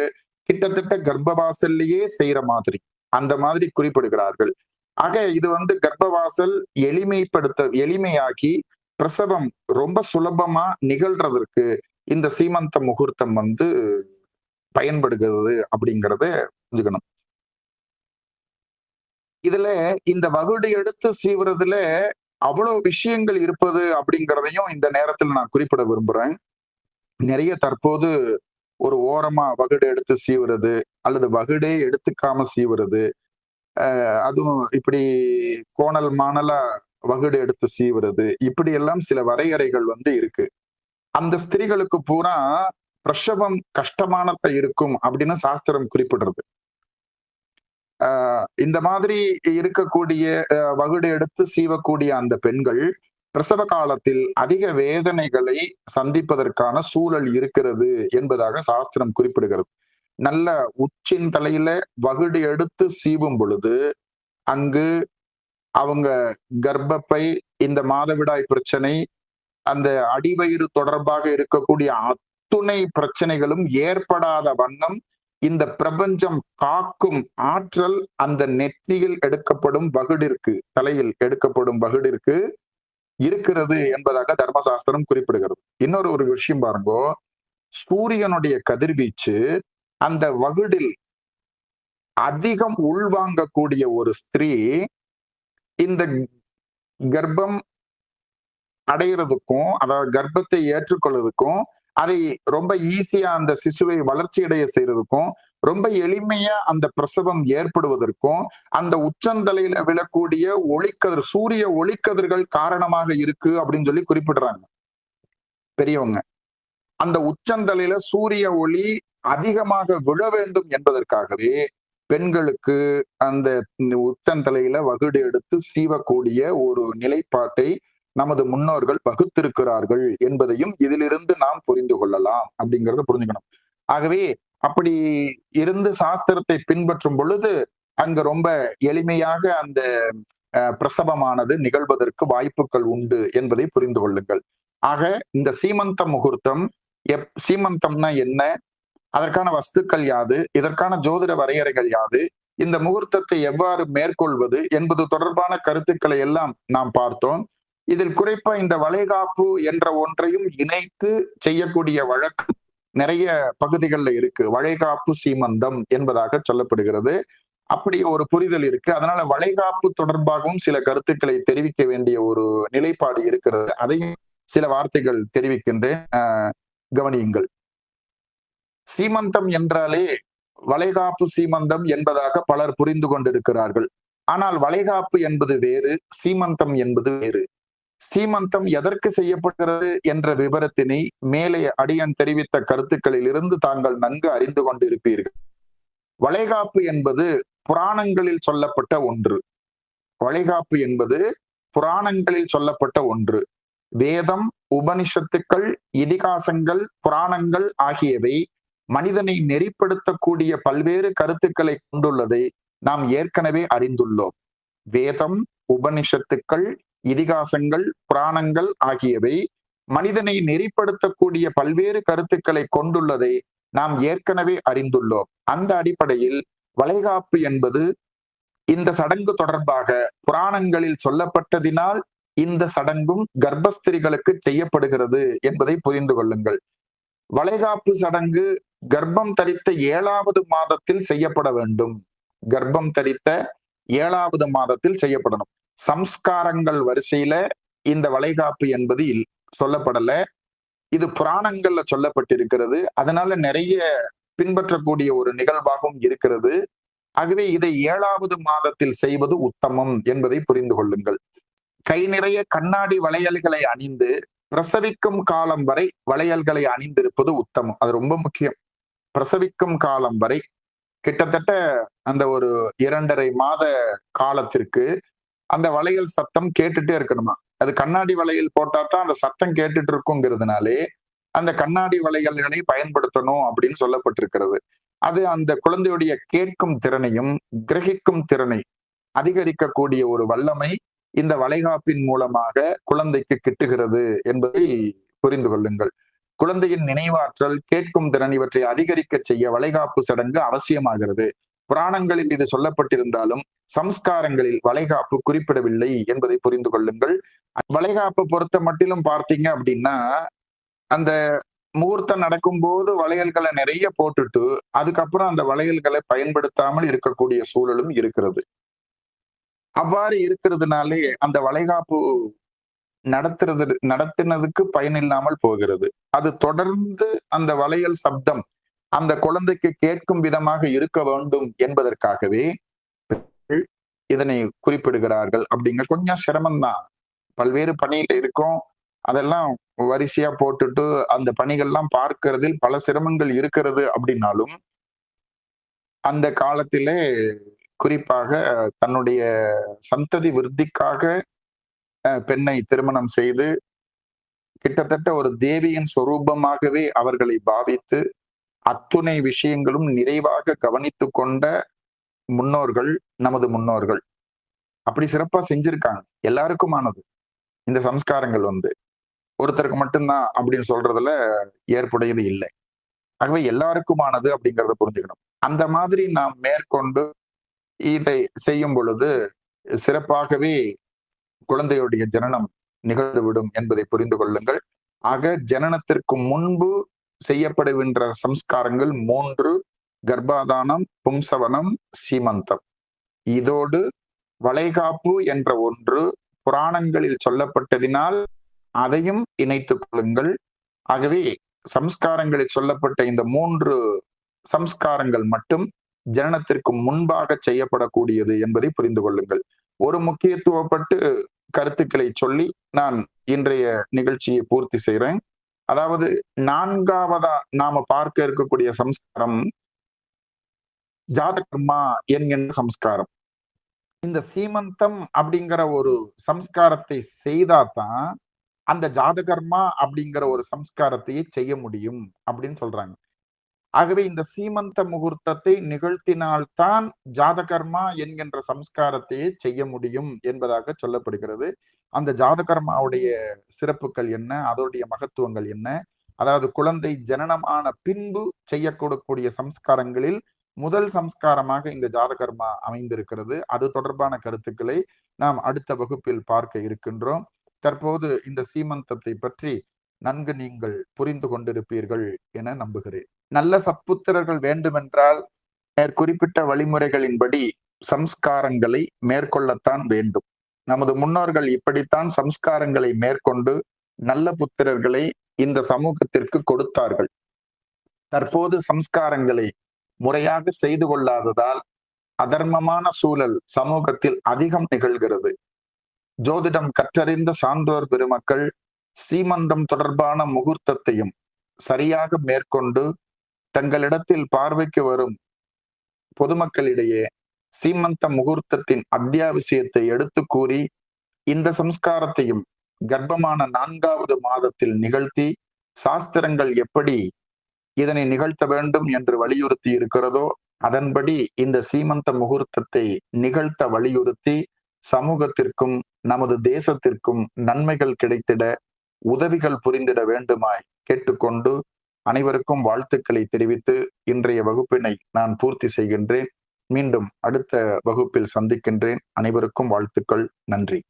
S1: கிட்டத்தட்ட கர்ப்பவாசல்லையே செய்யற மாதிரி, அந்த மாதிரி குறிப்பிடுகிறார்கள். ஆக இது கர்ப்பவாசல் எளிமையாக்கி பிரசவம் ரொம்ப சுலபமா நிகழ்றதற்கு இந்த சீமந்த முகூர்த்தம் பயன்படுகிறது அப்படிங்கறத புரிஞ்சுக்கணும். இதுல இந்த வகுடு எடுத்து சீவுறதுல அவ்வளவு விஷயங்கள் இருப்பது அப்படிங்கிறதையும் இந்த நேரத்தில் நான் குறிப்பிட விரும்புறேன். நிறைய தற்போது ஒரு ஓரமா வகுடு எடுத்து சீவுறது அல்லது வகுடே எடுத்துக்காம சீவுறது, அதுவும் இப்படி கோணல் மாணலா வகுடு எடுத்து சீவுறது, இப்படி எல்லாம் சில வரையறைகள் இருக்கு. அந்த ஸ்திரீகளுக்கு பூரா பிரசவம் கஷ்டமானதா இருக்கும் அப்படின்னு சாஸ்திரம் குறிப்பிடுறது. இந்த மாதிரி இருக்கக்கூடிய வகுடு எடுத்து சீவக்கூடிய அந்த பெண்கள் பிரசவ காலத்தில் அதிக வேதனைகளை சந்திப்பதற்கான சூழல் இருக்கிறது என்பதாக சாஸ்திரம் குறிப்பிடுகிறது. நல்ல உச்சின் தலையில வகுடு எடுத்து சீவும் பொழுது அங்கு அவங்க கர்ப்பப்பை, இந்த மாதவிடாய் பிரச்சனை, அந்த அடிவயிறு தொடர்பாக இருக்கக்கூடிய அத்துணை பிரச்சனைகளும் ஏற்படாத வண்ணம் இந்த பிரபஞ்சம் காக்கும் ஆற்றல் அந்த நெற்றியில் எடுக்கப்படும் வகுடிற்கு, தலையில் எடுக்கப்படும் வகுடிற்கு இருக்கிறது என்பதாக தர்மசாஸ்திரம் குறிப்பிடுகிறது. இன்னொரு ஒரு விஷயம் பாருங்கோ, சூரியனுடைய கதிர்வீச்சு அந்த வகுடில் அதிகம் உள்வாங்கக்கூடிய ஒரு ஸ்திரீ இந்த கர்ப்பம் அடைகிறதுக்கும், அதாவது கர்ப்பத்தை ஏற்றுக்கொள்வதற்கும், அதை ரொம்ப ஈஸியா அந்த சிசுவை வளர்ச்சி அடைய செய்யறதுக்கும், ரொம்ப எளிமையா அந்த பிரசவம் ஏற்படுவதற்கும் அந்த உச்சந்தலையில விழக்கூடிய ஒளிக்கதிர், சூரிய ஒளிக்கதிர்கள் காரணமாக இருக்கு அப்படின்னு சொல்லி குறிப்பிடுறாங்க பெரியவங்க. அந்த உச்சந்தலையில சூரிய ஒளி அதிகமாக விழ வேண்டும் என்பதற்காகவே பெண்களுக்கு அந்த உச்சந்தலையில வகுடு எடுத்து சீவக்கூடிய ஒரு நிலைப்பாட்டை நமது முன்னோர்கள் வகுத்திருக்கிறார்கள் என்பதையும் இதிலிருந்து நாம் புரிந்து கொள்ளலாம் அப்படிங்கறத புரிஞ்சுக்கணும். ஆகவே அப்படி இருந்து சாஸ்திரத்தை பின்பற்றும் பொழுது அங்க ரொம்ப எளிமையாக அந்த பிரசவமானது நிகழ்வதற்கு வாய்ப்புகள் உண்டு என்பதை புரிந்து கொள்ளுங்கள். ஆக இந்த சீமந்த முகூர்த்தம், சீமந்தம்னா என்ன, அதற்கான வஸ்துக்கள் யாது, இதற்கான ஜோதிட வரையறைகள் யாது, இந்த முகூர்த்தத்தை எவ்வாறு மேற்கொள்வது என்பது தொடர்பான கருத்துக்களை எல்லாம் நாம் பார்த்தோம். இதில் குறிப்பா இந்த வளைகாப்பு என்ற ஒன்றையும் இணைத்து செய்யக்கூடிய வழக்கு நிறைய பகுதிகளில் இருக்கு. வளைகாப்பு சீமந்தம் என்பதாக சொல்லப்படுகிறது. அப்படி ஒரு புரிதல் இருக்கு. அதனால வளைகாப்பு தொடர்பாகவும் சில கருத்துக்களை தெரிவிக்க வேண்டிய ஒரு நிலைப்பாடு இருக்கிறது. அதையும் சில வார்த்தைகள் தெரிவிக்கின்றேன், கவனியுங்கள். சீமந்தம் என்றாலே வளைகாப்பு சீமந்தம் என்பதாக பலர் புரிந்து கொண்டிருக்கிறார்கள். ஆனால் வளைகாப்பு என்பது வேறு, சீமந்தம் என்பது வேறு. சீமந்தம் எதற்கு செய்யப்படுகிறது என்ற விவரத்தினை மேலே அடியன் தெரிவித்த கருத்துக்களில் இருந்து தாங்கள் நன்கு அறிந்து கொண்டிருப்பீர்கள். வளைகாப்பு என்பது புராணங்களில் சொல்லப்பட்ட ஒன்று. வளைகாப்பு என்பது புராணங்களில் சொல்லப்பட்ட ஒன்று. வேதம், உபனிஷத்துக்கள், இதிகாசங்கள், புராணங்கள் ஆகியவை மனிதனை நெறிப்படுத்தக்கூடிய பல்வேறு கருத்துக்களை கொண்டுள்ளதை நாம் ஏற்கனவே அறிந்துள்ளோம். வேதம், உபனிஷத்துக்கள், இதிகாசங்கள், புராணங்கள் ஆகியவை மனிதனை நெறிப்படுத்தக்கூடிய பல்வேறு கருத்துக்களை கொண்டுள்ளதை நாம் ஏற்கனவே அறிந்துள்ளோம். அந்த அடிப்படையில் வளைகாப்பு என்பது இந்த சடங்கு தொடர்பாக புராணங்களில் சொல்லப்பட்டதினால் இந்த சடங்கும் கர்ப்பஸ்திரிகளுக்கு செய்யப்படுகிறது என்பதை புரிந்து கொள்ளுங்கள். வளைகாப்பு சடங்கு கர்ப்பம் தரித்த 7வது மாதத்தில் செய்யப்பட வேண்டும். கர்ப்பம் தரித்த 7வது மாதத்தில் செய்யப்படணும். சம்ஸ்காரங்கள் வரிசையில இந்த வளைகாப்பு என்பது சொல்லப்படல. இது புராணங்கள்ல சொல்லப்பட்டிருக்கிறது. அதனால நிறைய பின்பற்றக்கூடிய ஒரு நிகழ்வாகவும் இருக்கிறது. ஆகவே இதை 7வது மாதத்தில் செய்வது உத்தமம் என்பதை புரிந்து கொள்ளுங்கள். கை நிறைய கண்ணாடி வளையல்களை அணிந்து பிரசவிக்கும் காலம் வரை வளையல்களை அணிந்திருப்பது உத்தமம். அது ரொம்ப முக்கியம். பிரசவிக்கும் காலம் வரை கிட்டத்தட்ட அந்த ஒரு 2.5 மாத காலத்திற்கு அந்த வளையல் சத்தம் கேட்டுட்டே இருக்கணுமா. அது கண்ணாடி வளையல் போட்டா தான் அந்த சத்தம் கேட்டுட்டு இருக்குங்கிறதுனாலே அந்த கண்ணாடி வளையல்களை பயன்படுத்தணும் அப்படின்னு சொல்லப்பட்டிருக்கிறது. அது அந்த குழந்தையுடைய கேட்கும் திறனையும் கிரகிக்கும் திறனை அதிகரிக்கக்கூடிய ஒரு வல்லமை இந்த வளைகாப்பின் மூலமாக குழந்தைக்கு கிட்டுகிறது என்பதை புரிந்து கொள்ளுங்கள். குழந்தையின் நினைவாற்றல், கேட்கும் திறன் இவற்றை அதிகரிக்க செய்ய வளைகாப்பு சடங்கு அவசியமாகிறது. புராணங்களில் இது சொல்லப்பட்டிருந்தாலும் சம்ஸ்காரங்களில் வளைகாப்பு குறிப்பிடவில்லை என்பதை புரிந்து கொள்ளுங்கள். வளைகாப்பு பொறுத்த மட்டிலும் பார்த்தீங்க அப்படின்னா, அந்த முகூர்த்தம் நடக்கும் போது வளையல்களை நிறைய போட்டுட்டு அதுக்கப்புறம் அந்த வளையல்களை பயன்படுத்தாமல் இருக்கக்கூடிய சூழலும் இருக்கிறது. அவ்வாறு இருக்கிறதுனாலே அந்த வளைகாப்பு நடத்தினதுக்கு பயனில்லாமல் போகிறது. அது தொடர்ந்து அந்த வளையல் சப்தம் அந்த குழந்தைக்கு கேட்கும் விதமாக இருக்க வேண்டும் என்பதற்காகவே இதனை குறிப்பிடுகிறார்கள். அப்படிங்க கொஞ்சம் சிரமம்தான். பல்வேறு பணியில இருக்கும், அதெல்லாம் வரிசையா போட்டுட்டு அந்த பணிகள்லாம் பார்க்கிறதில் பல சிரமங்கள் இருக்கிறது. அப்படின்னாலும் அந்த காலத்திலே குறிப்பாக தன்னுடைய சந்ததி விருத்திக்காக பெண்ணை திருமணம் செய்து கிட்டத்தட்ட ஒரு தேவியின் சொரூபமாகவே அவர்களை பாவித்து அத்துணை விஷயங்களும் நிறைவாக கவனித்து கொண்ட முன்னோர்கள் நமது முன்னோர்கள். அப்படி சிறப்பா செஞ்சிருக்காங்க. எல்லாருக்குமானது இந்த சம்ஸ்காரங்கள் ஒருத்தருக்கு மட்டும்தான் அப்படின்னு சொல்றதுல ஏற்புடையது இல்லை. ஆகவே எல்லாருக்குமானது அப்படிங்கிறத புரிஞ்சுக்கணும். அந்த மாதிரி நாம் மேற்கொண்டு இதை செய்யும் பொழுது சிறப்பாகவே குழந்தையுடைய ஜனனம் நிகழ்ந்துவிடும் என்பதை புரிந்து கொள்ளுங்கள். ஆக ஜனனத்திற்கு முன்பு செய்யப்படுகின்ற சம்ஸ்காரங்கள் 3: கர்ப்பாதானம், பும்சவனம், சீமந்தம். இதோடு வளைகாப்பு என்ற ஒன்று புராணங்களில் சொல்லப்பட்டதினால் அதையும் இணைத்துக் கொள்ளுங்கள். ஆகவே சம்ஸ்காரங்களில் சொல்லப்பட்ட இந்த 3 சம்ஸ்காரங்கள் மட்டும் ஜனனத்திற்கு முன்பாக செய்யப்படக்கூடியது என்பதை புரிந்து கொள்ளுங்கள். ஒரு முக்கியத்துவப்பட்டு கருத்துக்களை சொல்லி நான் இன்றைய நிகழ்ச்சியை பூர்த்தி செய்கிறேன். அதாவது 4வதா நாம பார்க்க இருக்கக்கூடிய சம்ஸ்காரம் ஜாதகர்மா என்கின்ற சம்ஸ்காரம். இந்த சீமந்தம் அப்படிங்கிற ஒரு சம்ஸ்காரத்தை செய்தாதான் அந்த ஜாதகர்மா அப்படிங்கிற ஒரு சம்ஸ்காரத்தையே செய்ய முடியும் அப்படின்னு சொல்றாங்க. ஆகவே இந்த சீமந்த முகூர்த்தத்தை நிகழ்த்தினால்தான் ஜாதகர்மா என்கின்ற சம்ஸ்காரத்தையே செய்ய முடியும் என்பதாக சொல்லப்படுகிறது. அந்த ஜாதகர்மாவுடைய சிறப்புகள் என்ன, அதோடைய மகத்துவங்கள் என்ன, அதாவது குழந்தை ஜனனமான பின்பு செய்யக்கூடக்கூடிய சம்ஸ்காரங்களில் முதல் சம்ஸ்காரமாக இந்த ஜாதகர்மா அமைந்திருக்கிறது. அது தொடர்பான கருத்துக்களை நாம் அடுத்த வகுப்பில் பார்க்க இருக்கின்றோம். தற்போது இந்த சீமந்தத்தை பற்றி நன்கு நீங்கள் புரிந்து கொண்டிருப்பீர்கள் என நம்புகிறேன். நல்ல சத்புத்திரர்கள் வேண்டுமென்றால் மேற்குறிப்பிட்ட வழிமுறைகளின்படி சம்ஸ்காரங்களை மேற்கொள்ளத்தான் வேண்டும். நமது முன்னோர்கள் இப்படித்தான் சம்ஸ்காரங்களை மேற்கொண்டு நல்ல புத்திரர்களை இந்த சமூகத்திற்கு கொடுத்தார்கள். தற்போது சம்ஸ்காரங்களை முறையாக செய்து கொள்ளாததால் அதர்மமான சூழல் சமூகத்தில் அதிகம் நிகழ்கிறது. ஜோதிடம் கற்றறிந்த சான்றோர் பெருமக்கள் சீமந்தம் தொடர்பான முகூர்த்தத்தையும் சரியாக மேற்கொண்டு தங்களிடத்தில் பார்வைக்கு வரும் பொதுமக்களிடையே சீமந்த முகூர்த்தத்தின் அத்தியாவசியத்தை எடுத்து கூறி இந்த சம்ஸ்காரத்தையும் கர்ப்பமான 4வது மாதத்தில் நிகழ்த்தி சாஸ்திரங்கள் எப்படி இதனை நிகழ்த்த வேண்டும் என்று வலியுறுத்தி இருக்கிறதோ அதன்படி இந்த சீமந்த முகூர்த்தத்தை நிகழ்த்த வலியுறுத்தி சமூகத்திற்கும் நமது தேசத்திற்கும் நன்மைகள் கிடைத்திட உதவிகள் புரிந்திட வேண்டுமாய் கேட்டுக்கொண்டு அனைவருக்கும் வாழ்த்துக்களை தெரிவித்து இன்றைய வகுப்பினை நான் பூர்த்தி செய்கின்றேன். மீண்டும் அடுத்த வகுப்பில் சந்திக்கின்றேன். அனைவருக்கும் வாழ்த்துக்கள். நன்றி.